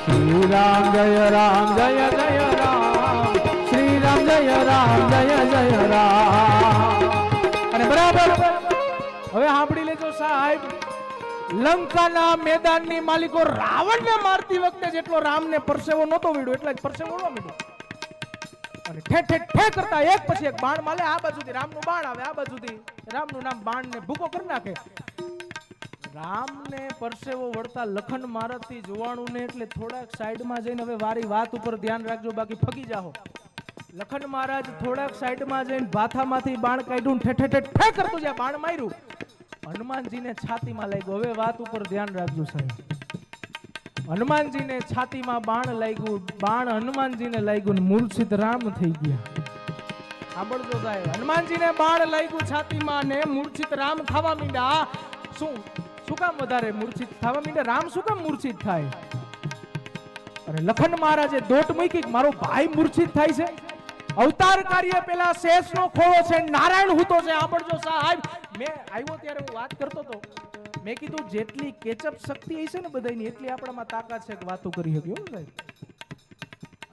શ્રી રામ જય રામ જય જય રામ, શ્રી રામ જય રામ જય જય રામ. અને બરાબર હવે સાંભળી લેજો સાહેબ, લંકાના મેદાનની માલિકો રાવણને મારતી વખતે જેટલો રામને પરસેવો નહોતો વીડ્યો એટલા જ પરસેવો વળવા માંડ્યો. અને ઠે ઠે ઠે કરતા એક પછી એક બાણ માલે. આ બાજુથી રામનું બાણ આવે, આ બાજુથી રામનું નામ બાણને ભૂકો કરી નાખે. રામને પરસેવો વળતા લખન મહારાજથી જોવાનું ને એટલે થોડાક સાઈડમાં જઈને હવે વારી વાત ઉપર ધ્યાન રાખજો, બાકી ફગી જાઓ. લખન મહારાજ થોડાક સાઈડમાં જઈને ભાથામાંથી બાણ કાઢ્યું, ઠે ઠે ઠે ઠે કરતું જ્યાં બાણ માર્યું હનુમાનજીને છાતીમાં લાગ્યું. હવે વાત ઉપર ધ્યાન રાખજો સાહેબ, હનુમાનજીને છાતીમાં બાણ લાગ્યું, બાણ હનુમાનજીને લાગ્યું ને મૂર્છિત રામ થઈ ગયા. સાંભળજો સાહેબ, હનુમાનજીને બાણ લાગ્યું છાતીમાં ને મૂર્છિત રામ થવા માંડ્યા. શું કામ વધારે મૂર્છિત થવા માંડ્યા? રામ શું કામ મૂર્છિત થાય? અને લખન મહારાજે દોટ મૂકી મારો ભાઈ મૂર્છિત થાય છે. અવતાર કાર્ય પેલા શેષનો ખોળો છે, નારાયણ હૂતો છે. સાંભળજો સાહેબ, મેં આવ્યો ત્યારે હું વાત કરતો હતો, મેં કીધું જેટલી કેચઅપ શક્તિ હશે ને બધાની એટલી આપણામાં તાકાત છે કે વાતો કરી શક્યો સાહેબ.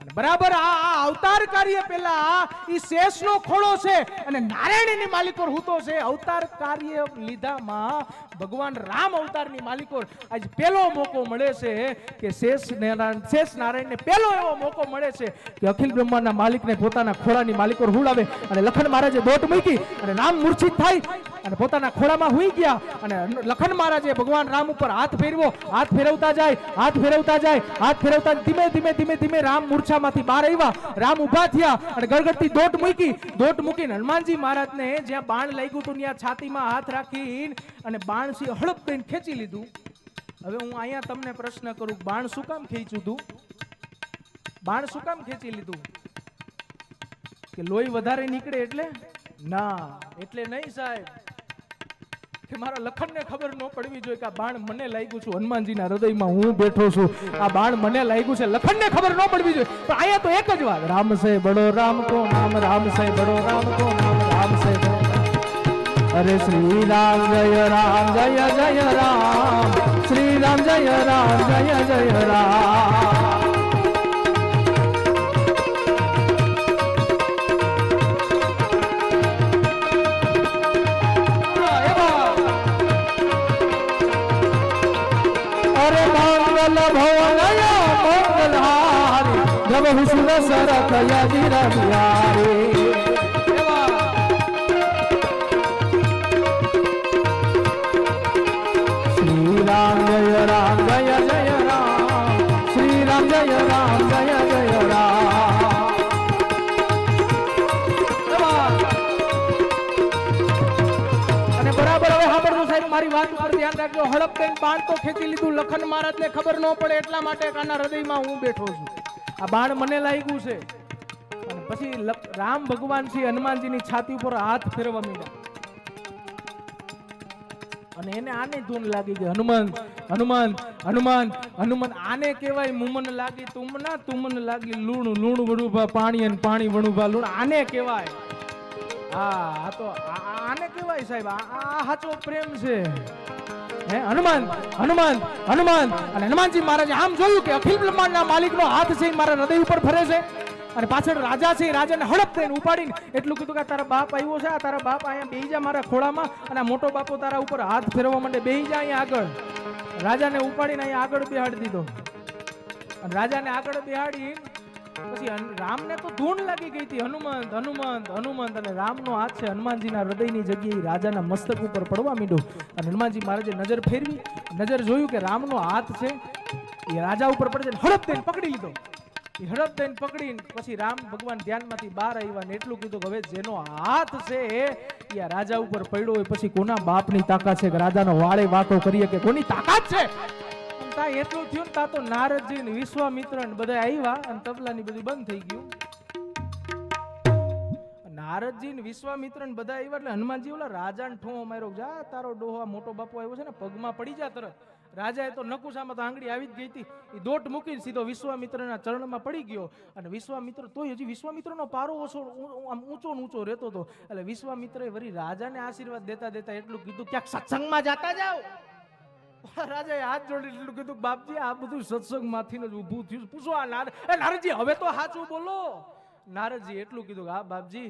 અને બરાબર આ અવતાર કાર્ય પેલા ઈ શેષનો ખોળો છે અને નારાયણની માલિકોર હૂતો છે. અવતાર કાર્ય લીધામાં ભગવાન રામ અવતારની માલિકોર આજ પહેલો મોકો મળે છે કે શેષ નારાયણને પહેલો એવો મોકો મળે છે કે અખિલ બ્રહ્માંડના માલિકને પોતાના ખોળાની માલિકોર હુડાવે. અને લખન મહારાજે દોટ મૂકી અને રામ મૂર્છિત થાય અને પોતાના ખોળામાં હુઈ ગયા. અને લખન મહારાજે ભગવાન રામ ઉપર હાથ ફેરવો, હાથ ફેરવતા જાય, હાથ ફેરવતા જાય, હાથ ફેરવતા ધીમે ધીમે ધીમે ધીમે રામ મૂર્છામાંથી બહાર આવ્યા. રામ ઊભા થયા અને ગરગડતી દોટ મૂકીને હનુમાનજી મહારાજને જ્યાં બાણ લાગ્યું હતું ત્યાં છાતીમાં હાથ રાખીને અને બાણ સી હળપ કરીને ખેંચી લીધું. હવે હું અહીંયા તમને પ્રશ્ન કરું, બાણ શું કામ ખેંચ્યું તું? બાણ શું કામ ખેંચી લીધું? કે લોહી વધારે નીકળે એટલે? ના, એટલે નહીં સાહેબ, કે મારા લખનને ખબર ન પડવી જોઈએ કે આ બાણ મને લાગ્યું છું, હનુમાનજીના હૃદયમાં હું બેઠો છું, આ બાણ મને લાગ્યું છે, લખનને ખબર ન પડવી જોઈએ. પણ અહીંયા તો એક જ વાત, રામ સે બડો રામ કો નામ, રામ સે બડો રામ કો નામ, રામ સે બડો. અરે શ્રી રામ જય રામ જય જય રામ, શ્રી રામ જય રામ જય જય રામ. ભવનય મંગલહારી જબ વિષ્ણુ સરથ યજી રવિહારી. શ્રી રામ જય રામ જય જય રામ, શ્રી રામ જય રામ જય જય રામ. અને બરાબર હવે સાંભળજો સાહેબ, મારી વાત ઉપર ધ્યાન રાખજો. હડપ દઈને બાણ તો ખેંચી લીધું, લખન મહારાજને ખબર ન પડે એટલા માટે કાના હૃદયમાં હું બેઠો છું. આ બાણ મને લાગ્યું છે. અને પછી રામ ભગવાન શ્રી હનુમાનજીની છાતી ઉપર હાથ ફેરવા માંડ્યા અને એને આને ધૂન લાગી ગઈ, હનુમાન હનુમાન હનુમાન હનુમાન. આને કહેવાય મુમન લાગી તુમના, તુમન લાગી લૂણ, લૂણ વણુભા પાણી અને પાણી વણુભા લૂણ. આને કહેવાય. હા, તો આને કહેવાય સાહેબ, આ સાચો પ્રેમ છે. હે હનુમાન હનુમાન હનુમાન. અને હનુમાનજી મહારાજે આમ જોયું કે અખિલ બ્રહ્માંડના માલિકનો હાથ છે મારા હૃદય ઉપર ફરે છે, અને પાછળ રાજા છે, રાજાને હડપ થઈને ઉપાડીને એટલું કીધું કે તારા બાપ આવ્યો છે, આ તારા બાપ અહીંયા બેહી જા મારા ખોળામાં, અને આ મોટો બાપો તારા ઉપર હાથ ફેરવા માંડે, બેહી જા અહીંયા આગળ. રાજાને ઉપાડીને અહીંયા આગળ બેહાડી દીધો. અને રાજાને આગળ બેહાડી પછી રામને તો ધૂન લાગી ગઈ હતી, હનુમંત હનુમંત હનુમંત. અને રામનો હાથ છે હનુમાનજીના હૃદયની જગ્યાએ રાજાના મસ્તક ઉપર પડવા માંડ્યો. અને હનુમાનજી મહારાજે નજર ફેરવી, નજર જોયું કે રામનો હાથ છે એ રાજા ઉપર પડે છે, હડપ દઈને પકડી લીધો. એ હડપ દઈને પકડીને પછી રામ ભગવાન ધ્યાનમાંથી બહાર આવ્યા ને એટલું કીધું કે હવે જેનો હાથ છે એ આ રાજા ઉપર પડ્યો હોય પછી કોના બાપની તાકાત છે કે રાજાનો વાળે વાંકો કરીએ, કે કોની તાકાત છે? એટલું થયું ને તા તો નારદજી ને વિશ્વામિત્ર ને બધા આવ્યા અને તબલાની બધું બંધ થઈ ગયું. નારદજી ને વિશ્વામિત્ર ને બધા આવ્યા એટલે હનુમાનજી ઓલા રાજાને ઠોં માર્યો, જા તારો ડોહો મોટો બાપો આવ્યો છે ને પગમાં પડી જા તરત. રાજાએ તો નકુશામાં તો આંગળી આવી જ ગઈ હતી, એ દોટ મૂકીને સીધો વિશ્વામિત્રના ચરણમાં પડી ગયો. અને વિશ્વામિત્ર તોય હજી વિશ્વામિત્રનો પારો ઓછો આમ ઊંચો ઊંચો રહેતો હતો. એટલે વિશ્વામિત્રએ વળી રાજાને આશીર્વાદ દેતા દેતા એટલું કીધું ક્યાંક સત્સંગમાં જાતા જાઓ. રાજાએ હાથ જોડી એટલું કીધું બાપજી આ બધું સત્સંગ માંથી જ ઊભું થયું, પૂછો આ નારદજી હવે તો સાચું બોલો. નારદજી એટલું કીધું હા બાપજી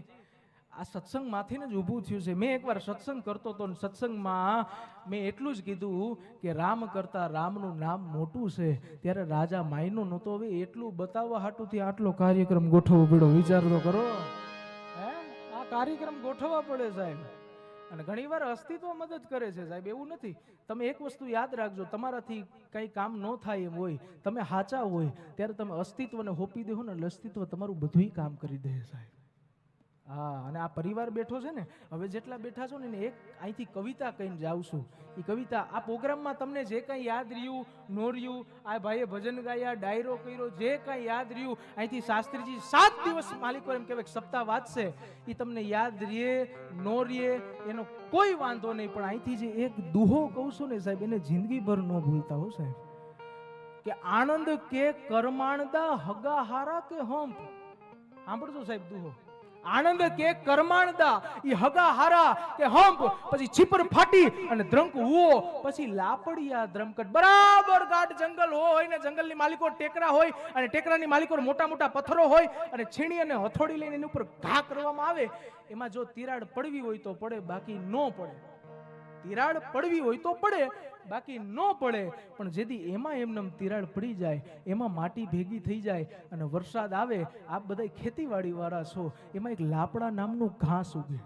આ સત્સંગ માંથી જ ઊભું થયું છે. મેં એકવાર સત્સંગ કરતો હતો, સત્સંગમાં મેં એટલું જ કીધું કે રામ કરતા રામનું નામ મોટું છે. ત્યારે રાજા માયનો નહોતો, હવે એટલું બતાવવા હાટુથી આટલો કાર્યક્રમ ગોઠવવો પડ્યો. વિચાર તો કરો, હે આ કાર્યક્રમ ગોઠવવા પડે સાહેબ. અને ઘણીવાર અસ્તિત્વ મદદ કરે છે સાહેબ, એવું નથી. તમે એક વસ્તુ યાદ રાખજો, તમારાથી કંઈ કામ ન થાય એમ હોય, તમે સાચા હોય ત્યારે તમે અસ્તિત્વને હોપી દેહો ને એટલે અસ્તિત્વ તમારું બધું કામ કરી દે સાહેબ. હા, અને આ પરિવાર બેઠો છે ને, હવે જેટલા બેઠા છો ને એક અહીંથી કવિતા કહીને જાઉં છું. એ કવિતા આ પ્રોગ્રામમાં તમને જે કંઈ યાદ રહ્યું નો રહ્યું, આ ભાઈએ ભજન ગાયા, ડાયરો કર્યો, જે કંઈ યાદ રહ્યું અહીંથી શાસ્ત્રીજી 7 દિવસ માલિકો એમ કહેવાય સપ્તાહ વાંચશે, એ તમને યાદ રહે નો રહે એનો કોઈ વાંધો નહીં. પણ અહીંથી જે એક દુહો કહું છું ને સાહેબ, એને જિંદગીભર ન ભૂલતા હો સાહેબ. કે આનંદ કે કરમાણદા હગા હારા કે હંપ. સાંભળજો સાહેબ દુહો. આનંદ કે કરમાણદા ઈ હગા હારા કે હંપ, પછી છીપર ફાટી અને દ્રંક હુઓ, પછી લાપડિયા દ્રમકટ. બરાબર ગાઢ જંગલ હોય ને જંગલની માલિકો ટેકરા હોય અને ટેકરાની માલિકો મોટા મોટા પથ્થરો હોય અને છીણી અને હથોડી લઈને એની ઉપર ઘા કરવામાં આવે. એમાં જો તિરાડ પડવી હોય તો પડે, બાકી ન પડે. તિરાડ પડવી હોય તો પડે, બાકી ન પડે. પણ જેથી એમાં એમને તિરાડ પડી જાય, એમાં માટી ભેગી થઈ જાય અને વરસાદ આવે, આપ બધા ખેતીવાડી વાળા છો, એમાં એક લાપડા નામનું ઘાસ ઉગે.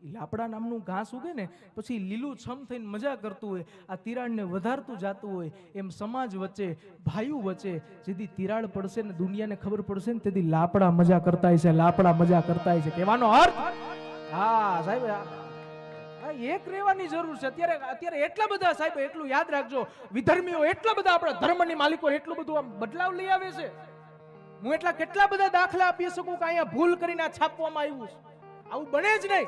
એ લાપડા નામનું ઘાસ ઉગે ને પછી લીલું છમ થઈને મજા કરતું હોય, આ તિરાડને વધારતું જાતું હોય. એમ સમાજ વચ્ચે ભાઈઓ વચ્ચે જેથી તિરાડ પડશે ને દુનિયાને ખબર પડશે ને તેથી લાપડા મજા કરતા છે, લાપડા મજા કરતા છે. કહેવાનો અર્થ હા સાહેબ હા, એક રહેવાની જરૂર છે. અત્યારે એટલા બધા સાહેબ, એટલું યાદ રાખજો, વિધર્મીઓ એટલા બધા આપણા ધર્મની માલિકો એટલું બધું આમ બદલાવ લઈ આવે છે. હું એટલા કેટલા બધા દાખલા આપી શકું કે અહીંયા ભૂલ કરીને આ છાપવામાં આવ્યું છે. આવું બને જ નહીં,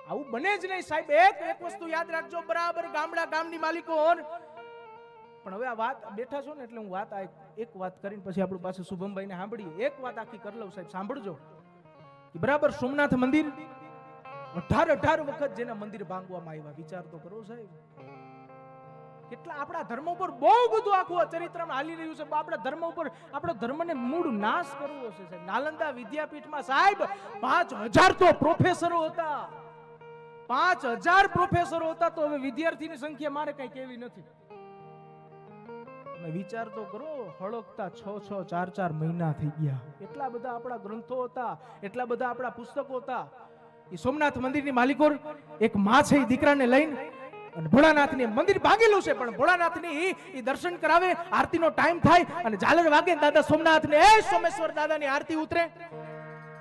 આવું બને જ નહીં સાહેબ. એક વસ્તુ યાદ રાખજો, બરાબર ગામની માલિકો પણ હવે આ વાત બેઠા છો ને એટલે હું વાત એક વાત કરીને પછી આપણું પાસે શુભમભાઈને સાંભળીએ. એક વાત આખી કરી લઉં સાહેબ, સાંભળજો. બરાબર સોમનાથ મંદિર 18 વખત જેના મંદિર ભાંગવામાં આવ્યા, વિચાર તો કરો સાહેબ. કેટલા આપણા ધર્મ ઉપર બહુ બધું આખું ચરિત્રમાં હાલી રહ્યું છે. આપણા ધર્મ ઉપર, આપણો ધર્મને મૂળ નાશ કરવો છે સાહેબ. નાલંદા વિદ્યાપીઠમાં સાહેબ 5000 તો પ્રોફેસરો હતા, 5000 પ્રોફેસરો હતા. તો હવે વિદ્યાર્થીની સંખ્યા મારે કઈ કેવી નથી. તમે વિચાર તો કરો, હળકતા 6 4 મહિના થઈ ગયા. એટલા બધા આપણા ગ્રંથો હતા, એટલા બધા આપણા પુસ્તકો હતા. એ સોમનાથ મંદિરની માલિકો એક માં છે, એ દીકરાને લઈને અને ભોળાનાથની મંદિર ભાગેલું છે, પણ ભોળાનાથની એ દર્શન કરાવે, આરતીનો ટાઈમ થાય અને ઝાલર વાગે, દાદા સોમનાથને એ સોમેશ્વર દાદાની આરતી ઉતરે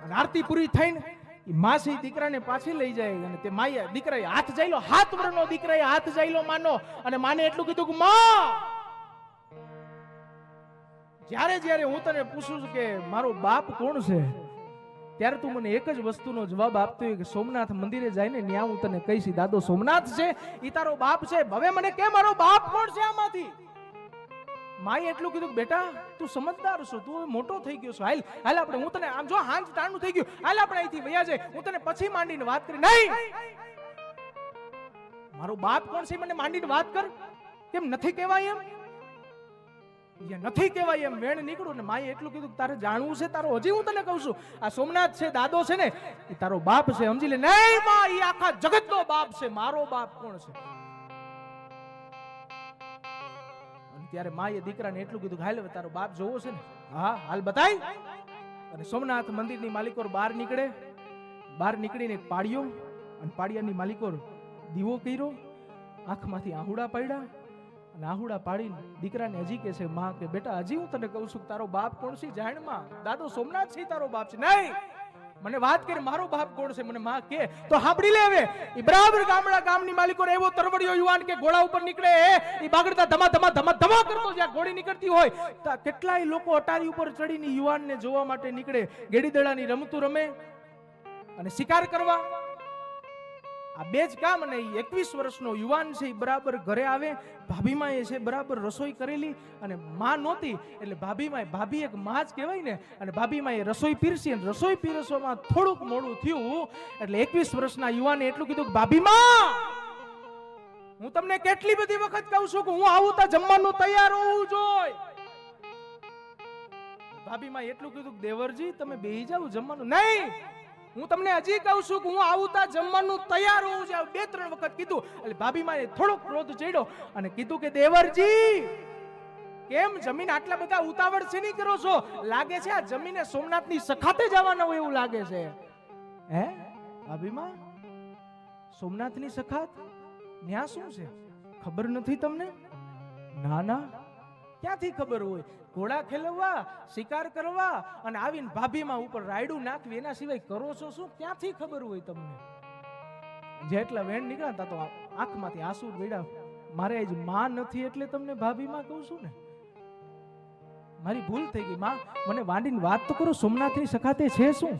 અને આરતી પૂરી થઈને એ માં છે દીકરાને પાછી લઈ જાય. અને તે માએ દીકરાએ હાથ જાયલો, 7 વર્ષનો દીકરાએ હાથ જાયલો માનો, અને માને એટલું કીધું કે માં, જ્યારે હું તને પૂછું છું કે મારો બાપ કોણ છે, ત્યારે તું મને એક જ વસ્તુનો જવાબ આપતો હોય કે સોમનાથ મંદિરે જઈને ન્યા હું તને કહીશ દાદો સોમનાથ છે ઈ તારો બાપ છે. હવે મને કે મારો બાપ કોણ છે આમાંથી? માએ એટલું કીધું કે બેટા તું સમજદાર છો, તું હવે મોટો થઈ ગયો છો, હાલ આપણે, હું તને આમ જો હાંજ ટાણું થઈ ગયું, હાલ આપણે અહીંથી વયા જાય, હું તને પછી માંડીને વાત કરી. નહીં, મારો બાપ કોણ છે મને માંડીને વાત કર. કેમ નથી કહેવાય એમ? નથી કહેવાય એમ. વેણ નીકળું ને માએ એટલું કીધું તારે જાણવું છે તારો, હજી હું તને કહું છું, આ સોમનાથ છે દાદો છે ને એ તારો બાપ છે, સમજી લે. નહીં માં, એ આખા જગતનો બાપ છે. મારો બાપ કોણ છે? અને ત્યારે માએ દીકરાને એટલું કીધું કે હાલ હવે તારો બાપ જોવો છે ને, હા હાલ બતાય. અને સોમનાથ મંદિરની માલિકો બહાર નીકળે, બહાર નીકળીને એક પાડ્યો, અને પાડિયાની માલિકો દીવો કર્યો, આંખમાંથી આહુડા પાડ્યા, અને આહુડા પાડીને દીકરાને હજી કે છે માં કે બેટા હજી હું તને કહું છું કે તારો બાપ કોણ છે? જાણમાં દાદો સોમનાથ છે તારો બાપ છે. નહીં, મને વાત કરી મારો બાપ કોણ છે મને માં કે તો સાંભળી લે. હવે એ બરાબર ગામની માલિકો એવો તરવડિયો યુવાન કે ઘોડા ઉપર નીકળે, એ બાગડતા ધમા ધમા ધમા ધમા કરતો જ્યાં ઘોડી નીકળતી હોય કેટલાય લોકો અટારી ઉપર ચડીને યુવાનને જોવા માટે નીકળે. ગેડી દડાની રમતું રમે અને શિકાર કરવા, આ બે જ કામ. અને 21 વર્ષનો યુવાન છે, બરાબર ઘરે આવે, ભાભીમાં એ છે બરાબર રસોઈ કરેલી, અને માં નહોતી એટલે ભાભી એક માં જ કહેવાય ને, અને ભાભીમાં એ રસોઈ પીરસી, અને રસોઈ પીરસવામાં થોડુંક મોડું થયું એટલે 21 વર્ષના યુવાને એટલું કીધું કે ભાભીમાં, હું તમને કેટલી બધી વખત કહું છું કે હું આવું તો જમવાનું તૈયાર હોવું જોઈએ. ભાભીમાં એટલું કીધું કે દેવરજી તમે બેહી જાવ જમવાનું. નહીં, હું તમને હજી કહું છું કે હું આવું તા જમવાનું તૈયાર હોવું છે. 2-3 વખત કીધું એટલે ભાભીમાં થોડોક ક્રોધ ચડ્યો અને કીધું કે દેવરજી કેમ જમીન આટલા બધા ઉતાવળ છે નહીં કરો છો? લાગે છે આ જમીને સોમનાથની સખાતે જવાના હોય એવું લાગે છે. હે ભાભીમાં, સોમનાથની સખાત ન્યા શું છે ખબર નથી તમને? ના ના, ક્યાંથી ખબર હોય? ઘોડા ખેલવવા, શિકાર કરવા અને આવીને ભાભીમાં ઉપર રાયડું નાખવી, એના સિવાય કરો છો શું? ક્યાંથી ખબર હોય તમને? જેટલા વેણ નીકળ્યા તો આંખમાંથી આંસુ વેડા. મારે આજ માં નથી એટલે તમને ભાભીમાં કહું છું ને, મારી ભૂલ થઈ ગઈ. માં મને વાંડીને વાત તો કરો, સોમનાથની સખાતે છે શું?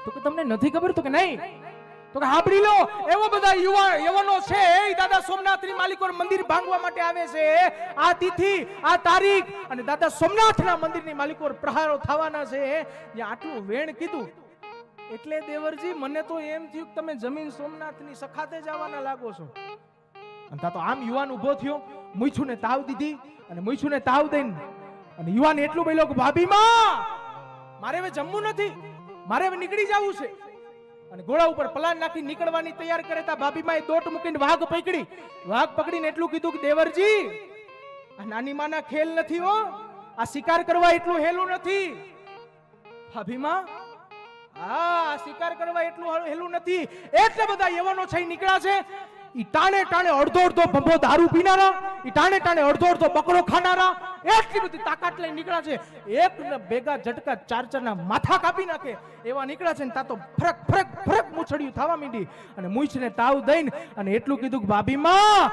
તો કે તમને નથી ખબર? તો કે નહીં. તો કે સાંભળી લો, એવો બધા યુવાનો છે એ દાદા સોમનાથની માલિકો મંદિર ભાંગવા માટે આવે છે. આ તિથિ, આ તારીખ અને દાદા સોમનાથના મંદિરની માલિકો પ્રહારો થવાના છે. જે આટલું વેણ કીધું એટલે દેવરજી મને તો એમ થયું કે તમે જમીન સોમનાથની સખાતે જવાના લાગો છો. અને તો આમ યુવાન ઉભો થયો, મૂછુને તાવ દીધી, અને મૂછુને તાવ દઈને અને યુવાન એટલું બોલ્યો કે ભાભીમાં મારે હવે જમવું નથી, મારે હવે નીકળી જવું છે. અને ઘોડા ઉપર પલાન નાખી નીકળવાની તૈયાર કરે તા ભાભીમાં એ દોટ મૂકીને વાઘ પકડી. વાઘ પકડીને એટલું કીધું કે દેવરજી આ નાની માના ખેલ નથી હો, આ શિકાર કરવા એટલું હેલું નથી. ભાભીમાં આ શિકાર કરવા એટલું હેલું નથી. એટલે બધા યવાનો છે નીકળ્યા છે. ઈ ટાણે અડધો ભંભો દારૂ પીનારા, ઈ ટાણે અડધો બકરો ખાનારા, એટલી બધી તાકાત લઈને નીકળ્યા છે, એક ને ભેગા ઝટકા ચાર ચારના માથા કાપી નાખે એવા નીકળ્યા છે ને તા તો ફરક ફરક ફરક મૂછડ્યું થવા માંડી અને મૂછને તાવ દઈને અને એટલું કીધું કે ભાભીમાં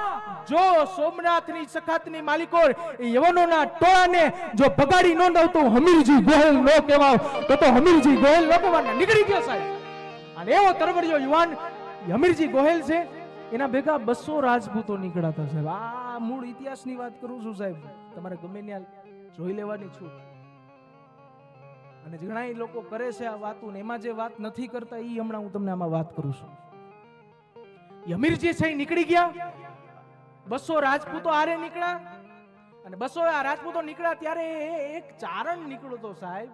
જો સોમનાથની સખાતની માલિકો એ યવનોના ટોળાને જો ભગાડી ન દઉં તો હમીરજી ગોહેલ નો કહેવાવ તો હમીરજી ગોહેલ નો કહેવાના નીકળી ગયો સાહેબ અને એવો તરવડિયો યુવાન હમીરજી ગોહેલ છે એના ભેગા 200 રાજપૂતો નીકળ્યા હતા સાહેબ આ મૂળ ઇતિહાસની વાત કરું છું સાહેબ તમારે ગમે ત્યાં જોઈ લેવાની છું અને ઘણા લોકો કરે છે આ વાતો ને એમાં જે વાત નથી કરતા એ હમણાં હું તમને આમાં વાત કરું છું હમીરજી છે નીકળી ગયા 200 રાજપૂતો આરે નીકળ્યા અને 200 આ રાજપૂતો નીકળ્યા ત્યારે એક ચારણ નીકળ્યો તો સાહેબ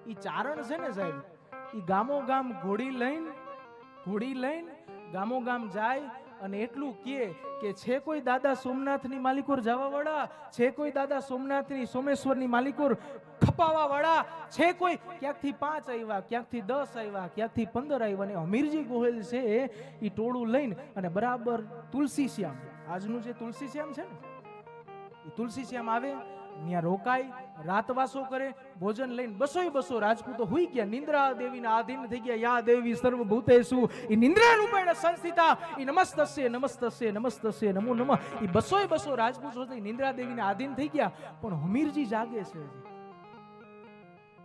ઈ ચારણ છે ને સાહેબ ઈ ગામો ગામ ઘોડી લઈને ગામો ગામ જાય અને એટલું કે છે કોઈ દાદા સોમનાથની માલિકોર જવા વાળા છે કોઈ દાદા સોમનાથની સોમેશ્વરની માલિકોર ખપાવા વાળા છે કોઈ ક્યાંકથી 5 આવ્યા ક્યાંકથી 10 આવ્યા ક્યાંકથી 15 આવ્યા અને હમીરજી ગોહેલ છે ઈ ટોળું લઈને અને બરાબર તુલસી શ્યામ આજનું જે તુલસી શ્યામ છે ને ઈ તુલસી શ્યામ આવે ત્યાં રોકાય રાતવાસો કરે ભોજન લઈને 200 રાજપૂતો હુઈ ગયા નિંદ્રા દેવીના આધીન થઈ ગયા યા દેવી સર્વભૂતેષુ ઈ નિંદ્રા રૂપેણ સંસ્થિતા ઈ નમસ્તસ્ય નમસ્તસ્ય નમસ્તસ્ય નમો નમઃ ઈ 200 રાજપૂતો નિંદ્રા દેવીના આધીન થઈ ગયા પણ હમીરજી જાગે છે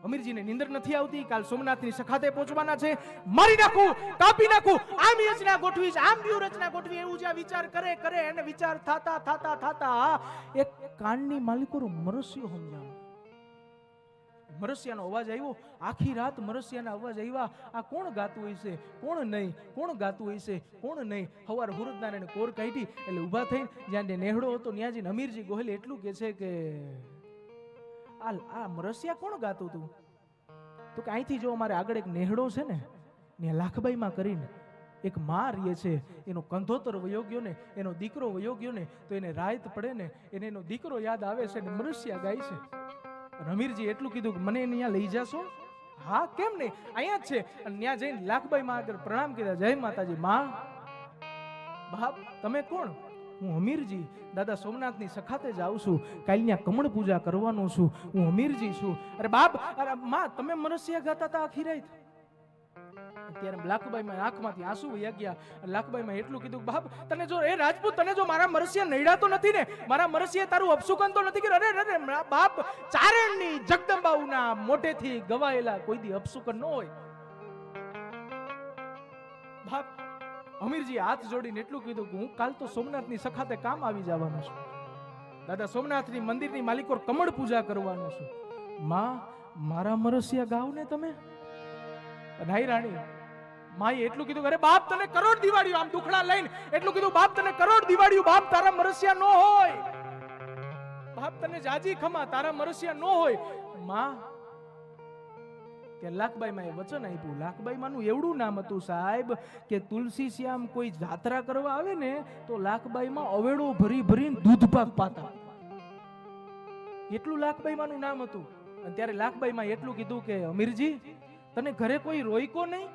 હમીરજીને નિંદર નથી આવતી કાલ સોમનાથની સખાતે પહોંચવાના છે મારી નાખું કાપી નાખું આમ યોજના ગોઠવી આમ વ્યૂહરચના ગોઠવી એવું જે વિચાર કરે અને વિચાર થાતા એક કાનની માલિકોરો મરસ્યો સમજાવ મરસિયાનો અવાજ આવ્યો આખી રાત મરસિયાના અવાજ આવ્યા આ કોણ ગાતું હોય છે કોણ નહીં કોણ ગાતું હોય છે કોણ નહીં હવાર હુરતનારાયણે કોર કાઢી એટલે ઊભા થઈને જ્યાં નેહડો હતો ત્યાં જઈને હમીરજી ગોહેલ એટલું કે છે કે આ મરસિયા કોણ ગાતું હતું તો કે અહીંથી જો અમારે આગળ એક નેહડો છે ને ત્યાં લાખબાઈમાં કરીને એક માં રીએ છે એનો કંધોતર વયો ગયો ને એનો દીકરો વયો ગયો ને તો એને રાત પડે ને એને એનો દીકરો યાદ આવે છે ને મરસિયા ગાય છે હમીરજી એટલું કીધું કે મને અહીંયા લઈ જાશો હા કેમ નહીં અહીંયા જ છે અને ત્યાં જઈને લાખબાઈ માં આગળ પ્રણામ કીધા જય માતાજી માં બાપ તમે કોણ હું હમીરજી દાદા સોમનાથની સખાતે જાઉં છું કાલ ત્યાં કમળ પૂજા કરવાનો છું હું હમીરજી છું અરે બાપ અરે માં તમે મરસિયા ગાતા હતા આખી રાત ત્યારે લાખબાઈમાં આંખમાંથી આંસુ વહી ગયા લાખબાઈમાં એટલું કીધું બાપ તને જો એ રાજપૂત તને જો મારા મરસિયા નડ્યા તો નથી ને મારા મરસિયા તારું અપશુકન તો નથી કે અરે અરે બાપ ચારણની જગદંબાઉના મોઢેથી ગવાયેલા કોઈ દી અપશુકન ન હોય બાપ હમીરજી હાથ જોડીને એટલું કીધું કે હું કાલ તો સોમનાથની સખાતે કામ આવી જવાનો છું દાદા સોમનાથની મંદિરની માલિકો કમળ પૂજા કરવાનો છું માં મારા મરસિયા ગાવ ને તમે નાઈ રાણી માએ એટલું કીધું અરે બાપ તને કરોડ દિવાળીઓ આમ દુખડા લઈને એટલું કીધું બાપ તને કરોડ દિવાળીઓ બાપ તારા મરસિયા નો હોય બાપ તને જાજી ખમા તારા મરસિયા નો હોય માં કે લાખબાઈમાં એ વચન આપ્યું લાખબાઈમાંનું એવડું નામ હતું સાહેબ કે તુલસી શ્યામ કોઈ જાત્રા કરવા આવે ને તો લાખબાઈમાં અવેડો ભરી ભરીને દૂધ પાક પાતા એટલું લાખબાઈમાંનું નામ હતું અને ત્યારે લાખબાઈમાં એટલું કીધું કે અમીરજી તને ઘરે કોઈ રોઈકો નહીં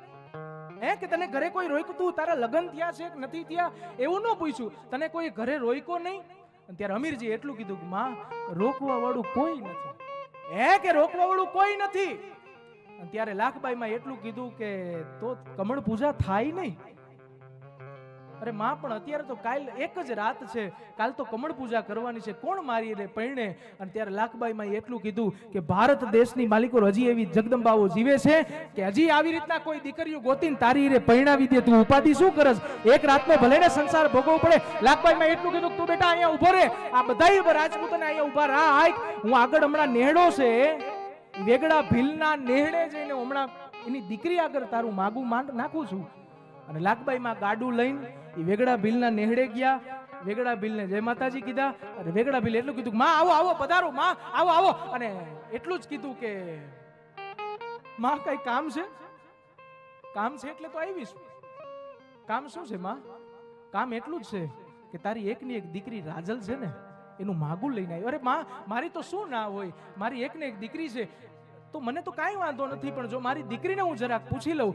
હે કે તને ઘરે કોઈ રોઈકો તું તારા લગ્ન થયા છે કે નથી થયા એવું ન પૂછ્યું તને કોઈ ઘરે રોઈકો નહીં અને ત્યારે અમીરજી એટલું કીધું કે માં રોકવા વાળું કોઈ નથી હે કે રોકવા વાળું કોઈ નથી ત્યારે લાખબાઈમાં એટલું કીધું કે તો કમળ પૂજા થાય નહીં અરે માં પણ અત્યારે તો કાલ એક જ રાત છે કાલ તો કમળ પૂજા કરવાની છે કોણ મારી રે પૈણે અને ત્યારે લાખબાઈમાં એટલું કીધું કે ભારત દેશની માલિકો હજી એવી જગદંબાઓ જીવે છે કે હજી આવી રીતના કોઈ દીકરીઓ ગોતીને તારી રે પૈણાવી દે તું ઉપાધિ શું કરસ એક રાતનો ભલે ને સંસાર ભોગવવો પડે લાખબાઈમાં એટલું કીધું તું બેટા અહીંયા ઉભો રે આ બધાય રાજપૂતોને અહીંયા ઉભા રાખ હું આગળ હમણાં નેહડો છે વેગડા ભીલના નેહડે જઈને હમણાં એની દીકરી આગળ તારું માગું માંડ નાખું છું અને લાખબાઈમાં ગાડું લઈને એ વેગડા ભીલના નેહડે ગયા વેગડા ભીલને જય માતાજી કીધા અને વેગડા ભીલ એટલું કીધું માં આવો આવો પધારો માં આવો આવો અને એટલું જ કીધું કે માં કઈ કામ છે એટલે તો આવીશ કામ શું છે માં કામ એટલું જ છે કે તારી એકની એક દીકરી રાજલ છે ને એનું માગું લઈને આવ્યો અરે માં મારી તો શું ના હોય મારી એકને એક દીકરી છે તો મને તો કાંઈ વાંધો નથી પણ જો મારી દીકરીને હું જરાક પૂછી લઉં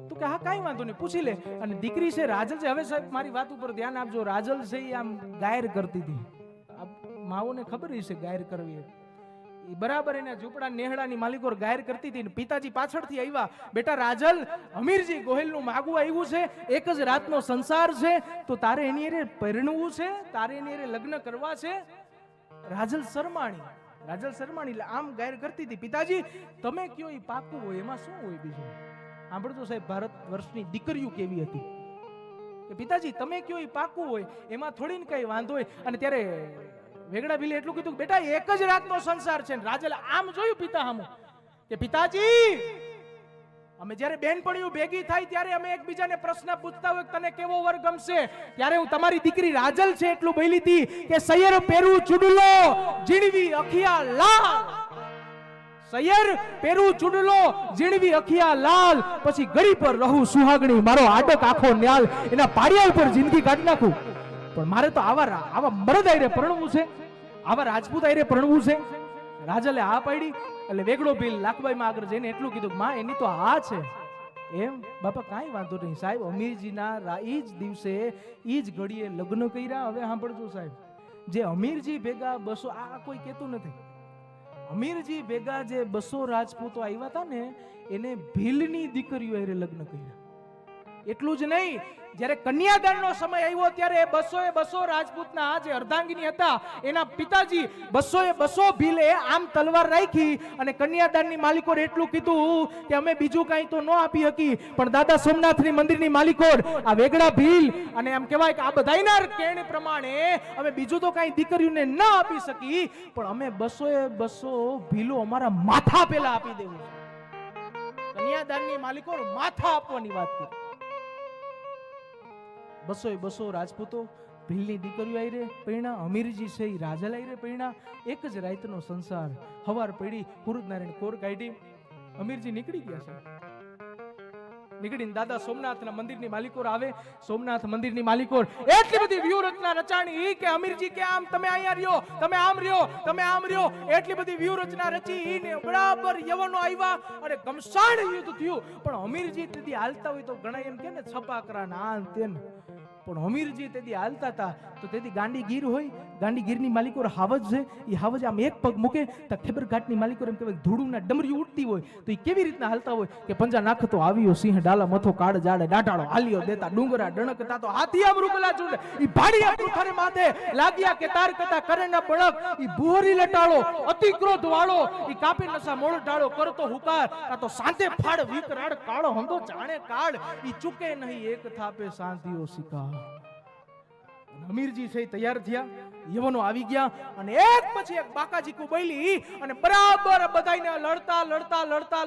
તો કે હા કાંઈ વાંધો નહીં પૂછી લે અને દીકરી છે રાજલ છે હવે સાહેબ મારી વાત ઉપર ધ્યાન આપજો રાજલ છે એ આમ ગાયર કરતી હતી માઓને ખબર હશે ગાયર કરવી એ બરાબર એના ઝૂંપડા નેહડાની માલિકો ગાયર કરતી હતી. પિતાજી પાછળથી આવ્યા, બેટા રાજલ, અમીરજી ગોહિલનું માગું આવ્યું છે, એક જ રાતનો સંસાર છે, તો તારે એની હારે પરણવું છે, તારે એની હારે લગ્ન કરવા છે. રાજલ શરમાણી એટલે આમ ગાયર કરતી હતી. પિતાજી તમે કયો એ પાકું હોય, એમાં શું હોય બીજું? સાંભળજો સાહેબ, ભારત વર્ષની દીકરીઓ કેવી હતી કે પિતાજી તમે કયો એ પાકું હોય, એમાં થોડી ને કઈ વાંધો હોય. અને ત્યારે વેગડા ભીલે એટલું કીધું કે બેટા એક જ રાતનો સંસાર છે. રાજલે આમ જોયું પિતા સામું કે પિતાજી અમે જ્યારે બેનપણીઓ ભેગી થાય ત્યારે અમે એકબીજાને પ્રશ્ન પૂછતા હોય તને કેવો વર ગમશે, ત્યારે હું તમારી દીકરી રાજલ છે એટલું બોલી હતી કે સૈયર પેરું ચુડલો જીણવી અખિયા લાલ, સૈયર પેરું ચુડલો જીણવી અખિયા લાલ, પછી ગળી પર રહું સુહાગણી, મારો આડક આખો ન્યાલ, એના પાડિયા ઉપર જિંદગી કાઢી નાખું. પણ મારે તો આવા મરદ આયરે પરણવું છે, આવા રાજપૂત આયરે પરણવું છે. રાજલે આ પાડી એટલે વેગડો ભીલ લાખબાઈ માં આગળ જઈને એટલું કીધું માં એની તો આ છે. એમ બાપા કાંઈ વાંધો નહીં સાહેબ, અમીરજીના ઈ જ દિવસે ઈ જ ઘડીએ લગ્ન કર્યા. હવે સાંભળજો સાહેબ, જે અમીરજી ભેગા 200 આ કોઈ કહેતું નથી, અમીરજી ભેગા જે 200 રાજપૂતો આવ્યા હતા ને એને ભીલની દીકરીઓ હારે લગ્ન કર્યા. એટલું જ નહીં, જ્યારે કન્યાદાનનો સમય આવ્યો ત્યારે 200 રાજપૂતના જે અર્ધાંગીની હતા એના પિતાજી 200 ભીલે આમ તલવાર રાખી અને કન્યાદાનની માલિકો એટલું કીધું કે અમે બીજું કાંઈ તો ન આપી શકી, પણ દાદા સોમનાથની મંદિરની માલિકો આ વેગડા ભીલ અને એમ કહેવાય કે આ બધાયના કેણ પ્રમાણે અમે બીજું તો કાંઈ દીકરીઓને ન આપી શકી, પણ અમે 200 ભીલો અમારા માથા પેલા આપી દેવું છે. કન્યાદાનની માલિકો માથા આપવાની વાત કરી. 200 રાજપૂતો ભીલની દીકરીઓ આઈ રે પૈણા, અમીરજી છે એ રાજલ આઈ રે પૈણા. એક જ રાતનો સંસાર. હવાર પડી, કુરુદનારાયણ કોર કાઢી, અમીરજી નીકળી ગયા છે. નીકળીને દાદા સોમનાથના મંદિરની માલિકો આવે. સોમનાથ મંદિરની માલિકો એટલી બધી વ્યૂહરચના રચાણી કે અમીરજી કે આમ તમે અહીંયા રહ્યો, તમે આમ રહ્યો, તમે આમ રહ્યો, એટલી બધી વ્યૂહરચના રચી ને બરાબર યવનો આવ્યા અને ઘમસાણ યુદ્ધ થયું. પણ અમીરજી તેથી હાલતા હોય તો ઘણા એમ કે ને છપાકરા ના તેન, પણ અમીરજી તેથી હાલતા હતા તો તેથી ગાંડી ગીર હોય, ગાંડી ગીરની માલિકો હાવજ છે, એ હાવજ આમ એક પગ મૂકે તો ખેબર ઘાટની માલિકો એમ કહેવાય ધૂળુના ડમરી ઉડતી હોય તો એ કેવી રીતના હાલતા હોય કે પંજા નાખતો આવ્યો સિંહ ડાલા મથો કાળ જાડે ડાટાળો હાલ્યો દેતા ડુંગરા ડણકતા તો હાથિયા મૃગલા ચૂંડે ઈ ભાડિયા પૃથારે માથે લાગ્યા કે તાર કતા કરે ના બળક ઈ બુહરી લટાળો અતિ ક્રોધ વાળો ઈ કાપી નસા મોળ ઢાળો કરતો હુકાર આ તો સાંતે ફાડ વિકરાળ કાળો હંધો જાણે કાળ ઈ ચૂકે નહીં એક થાપે શાંતિઓ શિકાર. અમીરજી છે તૈયાર થયા, યવનો આવી ગયા અને એક પછી એક બાકાજી કો બોલી અને બરાબર બધાયને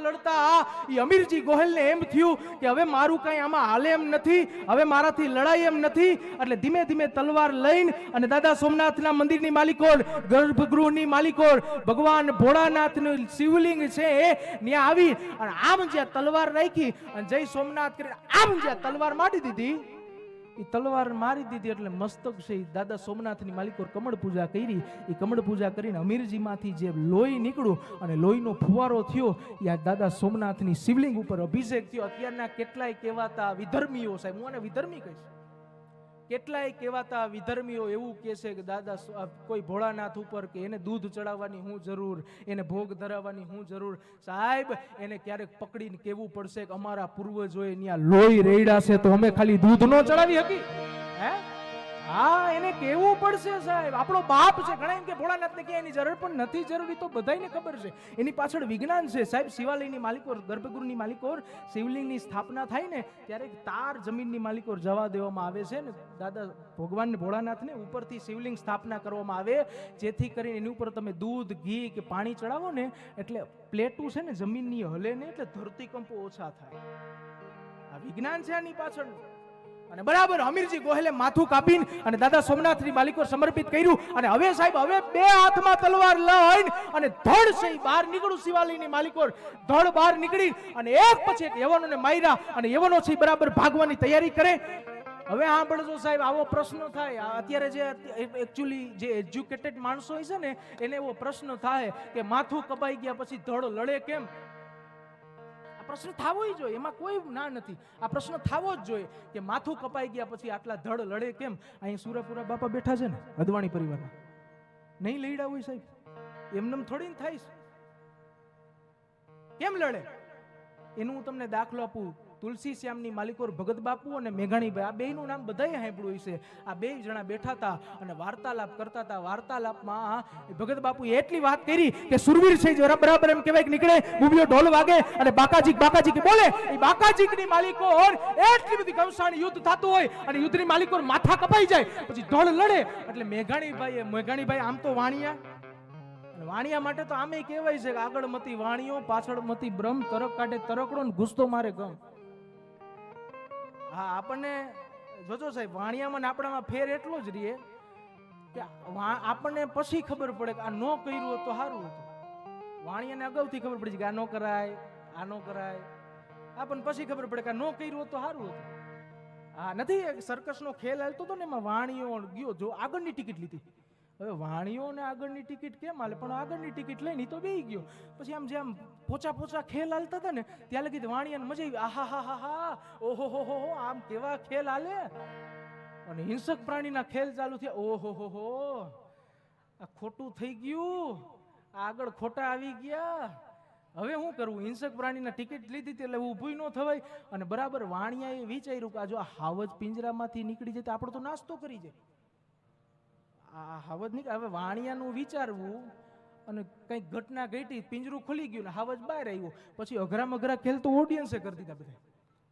લડતા ઈ અમીરજી ગોહિલને એમ થયું કે હવે મારું કઈ આમાં હાલે એમ નથી, હવે મારાથી લડાઈ એમ નથી. એટલે ધીમે ધીમે તલવાર લઈને અને દાદા સોમનાથના મંદિરની માલિકો, ગર્ભગૃહની માલિકો, ભગવાન ભોળાનાથનું શિવલિંગ છે ત્યાં આવી અને આમ જ્યાં તલવાર રાખી અને જય સોમનાથ કરી આમ જ્યાં તલવાર મારી દીધી, એ તલવાર મારી દીધી એટલે મસ્તક છે દાદા સોમનાથની માલિકો કમળ પૂજા કરી. એ કમળ પૂજા કરીને અમીરજીમાંથી જે લોહી નીકળ્યું અને લોહીનો ફુવારો થયો એ દાદા સોમનાથની શિવલિંગ ઉપર અભિષેક થયો. અત્યારના કેટલાય કહેવાતા વિધર્મીઓ, સાહેબ હું આને વિધર્મી કહીશ, કેટલાય કહેવાતા વિધર્મીઓ એવું કહે છે કે દાદા કોઈ ભોળાનાથ ઉપર કે એને દૂધ ચડાવવાની હું જરૂર, એને ભોગ ધરાવવાની હું જરૂર. સાહેબ એને ક્યારેક પકડીને કેવું પડશે કે અમારા પૂર્વજોએ ત્યાં લોહી રેડ્યા છે તો અમે ખાલી દૂધ નો ચડાવી હકી? હે હા, એને કેવું પડશે સાહેબ, આપણો બાપ છે. ઘણા એમ કે ભોળાનાથને કે એની જરૂર પણ નથી જરૂરી, તો બધાયને ખબર છે એની પાછળ વિજ્ઞાન છે સાહેબ. શિવાલયની માલિકો, ગર્ભગૃહની માલિકો, શિવલિંગની સ્થાપના થાય ને ત્યારે તાર જમીનની માલિકો જવા દેવામાં આવે છે ને દાદા ભગવાન ભોળાનાથને ઉપરથી શિવલિંગ સ્થાપના કરવામાં આવે જેથી કરીને એની ઉપર તમે દૂધ, ઘી કે પાણી ચડાવો ને એટલે પ્લેટું છે ને જમીનની હલે ને એટલે ધરતીકંપો ઓછા થાય. આ વિજ્ઞાન છે આની પાછળ. અને બરાબર અમીરજી ગોહિલે માથું કાપીને અને દાદા સોમનાથની માલિકો સમર્પિત કર્યું અને હવે સાહેબ હવે બે હાથમાં તલવાર લઈને અને ધડ છે બહાર નીકળું. શિવાલયની માલિકો ધડ બહાર નીકળી અને એક પછી એક યવનોને માર્યા અને યવનો છે બરાબર ભાગવાની તૈયારી કરે. હવે સાંભળજો સાહેબ, આવો પ્રશ્ન થાય અત્યારે જે એકચ્યુઅલી જે એજ્યુકેટેડ માણસો હોય છે ને એને એવો પ્રશ્ન થાય કે માથું કપાઈ ગયા પછી ધડ લડે કેમ? પ્રશ્ન થવો જ જોઈએ, એમાં કોઈ ના નથી. આ પ્રશ્ન થવો જ જોઈએ કે માથું કપાઈ ગયા પછી આટલા ધડ લડે કેમ? અહીં સુરાપુરા બાપા બેઠા છે ને, અદવાણી પરિવારના નહીં લડ્યા હોય સાહેબ? એમનેમ થોડી ને થાય છે. કેમ લડે? એનું હું તમને દાખલો આપું. તુલસી શ્યામની માલિકોર ભગત બાપુ અને મેઘાણીભાઈ, આ બેયનું નામ બધાએ સાંભળ્યું હશે. આ બે જણા બેઠા હતા અને વાર્તાલાપ કરતા હતા. વાર્તાલાપમાં ભગત બાપુએ એટલી વાત કરી કે સુરવીર છે જરા બરાબર એમ કહેવાય કે નીકળે, બુબિયો ઢોલ વાગે અને બાકાજી કે બોલે. એ બાકાજીની માલિકોર એટલી બધી ઘમસાણી યુદ્ધ થતું હોય અને યુદ્ધની માલિકોર માથા કપાઈ જાય, પછી ઢોલ લડે. એટલે મેઘાણીભાઈ આમ તો વાણિયા માટે તો આમે કહેવાય છે કે આગળ મતી વાણિયો, પાછળ મતી બ્રહ્મ, તરક કાઢે તરકડો ને ગુસ્તો મારે ગમ. હા, આપણને જોજો સાહેબ, વાણિયામાં આપણામાં ફેર એટલો જ રહીએ કે આપણને પછી ખબર પડે કે આ ન કર્યું હોત તો સારું હતું. વાણિયાને અગાઉથી ખબર પડી કે આ ન કરાય, આ ન કરાય. આપણને પછી ખબર પડે કે આ ન કર્યું હોત તો સારું હતું. હા, નથી સર્કસનો ખેલ હાલતો હતો ને, એમાં વાણિયો ગયો જો આગળની ટિકિટ લીધી. હવે વાણિયો ને આગળની ટિકિટ કેમ હાલે? પણ આગળની ટિકિટ લઈને તો બેહી ગયો. પછી આમ જેમ પોચા ખેલ હાલતા હતા ને ત્યાં લગી વાણિયાને મજા આવી. આહા હા હા, ઓહો હો, આમ કેવા ખેલ હાલે. અને હિંસક પ્રાણીના ખેલ ચાલુ થયા. ઓહો હો, આ ખોટું થઈ ગયું, આગળ ખોટા આવી ગયા. હવે શું કરવું? હિંસક પ્રાણીના ટિકિટ લીધી એટલે ઊભું ન થવાય. અને બરાબર વાણિયાએ વિચાર્યું કે આ જો આ હાવજ પિંજરામાંથી નીકળી જાય તો આપણો તો નાસ્તો કરી જાય. આ હાવજ નીકળે. હવે વાણિયાનું વિચારવું અને કંઈક ઘટના ઘટી, પિંજરું ખુલી ગયું ને હાવજ બહાર આવ્યો. પછી અઘરા ખેલ તો ઓડિયન્સે કરી દીધા બધા.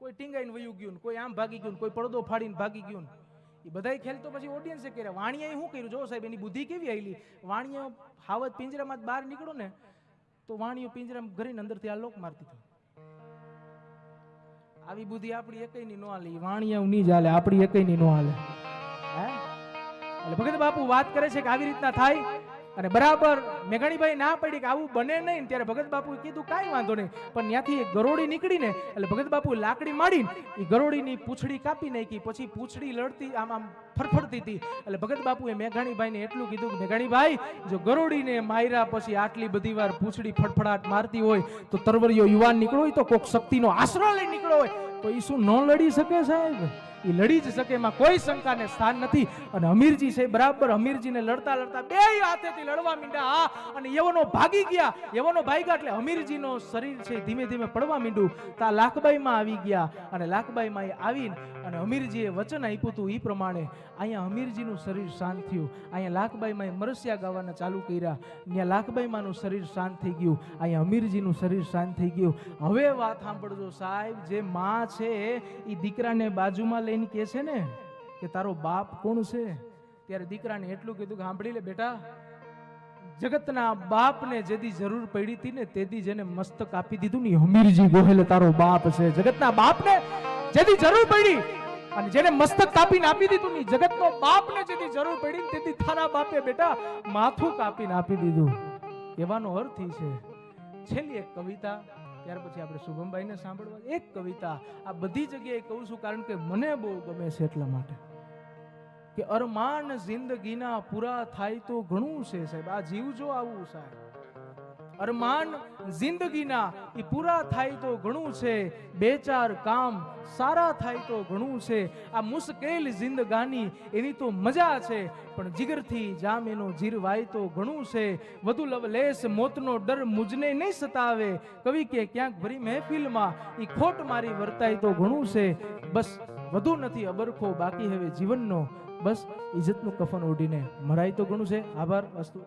કોઈ ટીંગાઈને વયું ગયું, કોઈ આમ ભાગી ગયું, કોઈ પડદો ફાડીને ભાગી ગયું. એ બધા ખેલ તો પછી ઓડિયન્સે કર્યા. વાણિયાએ શું કર્યું જો સાહેબ, એની બુદ્ધિ કેવી આવેલી. વાણિયા હાવજ પિંજરામાં બહાર નીકળો ને તો વાણિયો પિંજરામાં ઘરીને અંદરથી આ લોક મારતી થાય. આવી બુદ્ધિ આપણી એકયની ન હાલે. વાણિયા નહીં જ હાલે, આપણી એકયની ન હાલે. હે, એટલે ભગત બાપુ વાત કરે છે કે આવી રીતના થાય. અને બરાબર મેઘાણીભાઈ ના પડી કે આવું બને નહીં. ત્યારે ભગત બાપુએ કીધું કાંઈ વાંધો નહીં, પણ ત્યાંથી એક ગરોળી નીકળીને એટલે ભગત બાપુ લાકડી માડીને એ ગરોળીની પૂંછડી કાપી નાખી. પછી પૂંછડી લડતી આમ ફરફરતી હતી. એટલે ભગત બાપુએ મેઘાણીભાઈને એટલું કીધું કે મેઘાણીભાઈ, જો ગરોળીને માર્યા પછી આટલી બધી વાર પૂંછડી ફડફડાટ મારતી હોય તો તરવરિયો યુવાન નીકળો હોય તો કોઈક શક્તિનો આશરો લઈ નીકળો હોય તો એ શું ન લડી શકે સાહેબ? એ લડી જ શકે, એમાં કોઈ શંકાને સ્થાન નથી. અને અમીરજી છે બરાબર અમીરજીને લડતા બે હાથેથી લડવા માંડ્યા. હા, અને યવનો ભાગી ગયા. એટલે અમીરજીનો શરીર છે ધીમે ધીમે પડવા માંડ્યું. તા લાખબાઈમાં આવી ગયા. અને લાખબાઈમાં આવીને અને અમીરજીએ વચન આપ્યું હતું એ પ્રમાણે અહીંયા અમીરજીનું શરીર શાંત થયું. અહીંયા લાખબાઈમાં મરસિયા ગાવાના ચાલુ કર્યા. ત્યાં લાખબાઈમાંનું શરીર શાંત થઈ ગયું. અહીંયા અમીરજીનું શરીર શાંત થઈ ગયું. હવે વાત સાંભળજો સાહેબ, જે માં છે એ દીકરાને બાજુમાં લઈને કહે છે ને કે તારો બાપ કોણ છે, ત્યારે દીકરાને એટલું કીધું કે સાંભળી લે બેટા, જગતના બાપને જેદી જરૂર પડી હતી ને તેદી જેને મસ્તક આપી દીધું ને અમીરજી ગોહેલ તારો બાપ છે. જગતના બાપને જેદી જરૂર પડી અને જેને મસ્તક કાપીને આપી દીધું ને જગતનો બાપને જેદી જરૂર પડી ને તેદી તારા બાપે બેટા માથું કાપીને આપી દીધું. કહેવાનો અર્થ છે. છેલ્લી એક કવિતા, ત્યાર પછી આપણે શુભમભાઈને સાંભળવા. એક કવિતા આ બધી જગ્યાએ કહું છું કારણ કે મને બહુ ગમે છે એટલા માટે કે અરમાન જિંદગીના પૂરા થાય તો ઘણું છે સાહેબ. આ જીવજો આવું સાહેબ. અરમાન જિંદગીના એ પૂરા થાય તો ઘણું છે, બે ચાર કામ સારા થાય તો ઘણું છે. આ મુશ્કેલ જિંદગાની એની તો મજા છે, પણ જીગરથી જામ એનો જીરવાય તો ઘણું છે. વધુ લવલેસ મોતનો ડર મુજને નહીં સતાવે, કવિ કે ક્યાંક ભરી મહેફિલમાં એ ખોટ મારી વર્તાય તો ઘણું છે. બસ વધુ નથી અબરખો બાકી હવે જીવનનો, બસ ઇજ્જતનું કફન ઓઢીને મરાય તો ઘણું છે. આભાર. અસ્તુ.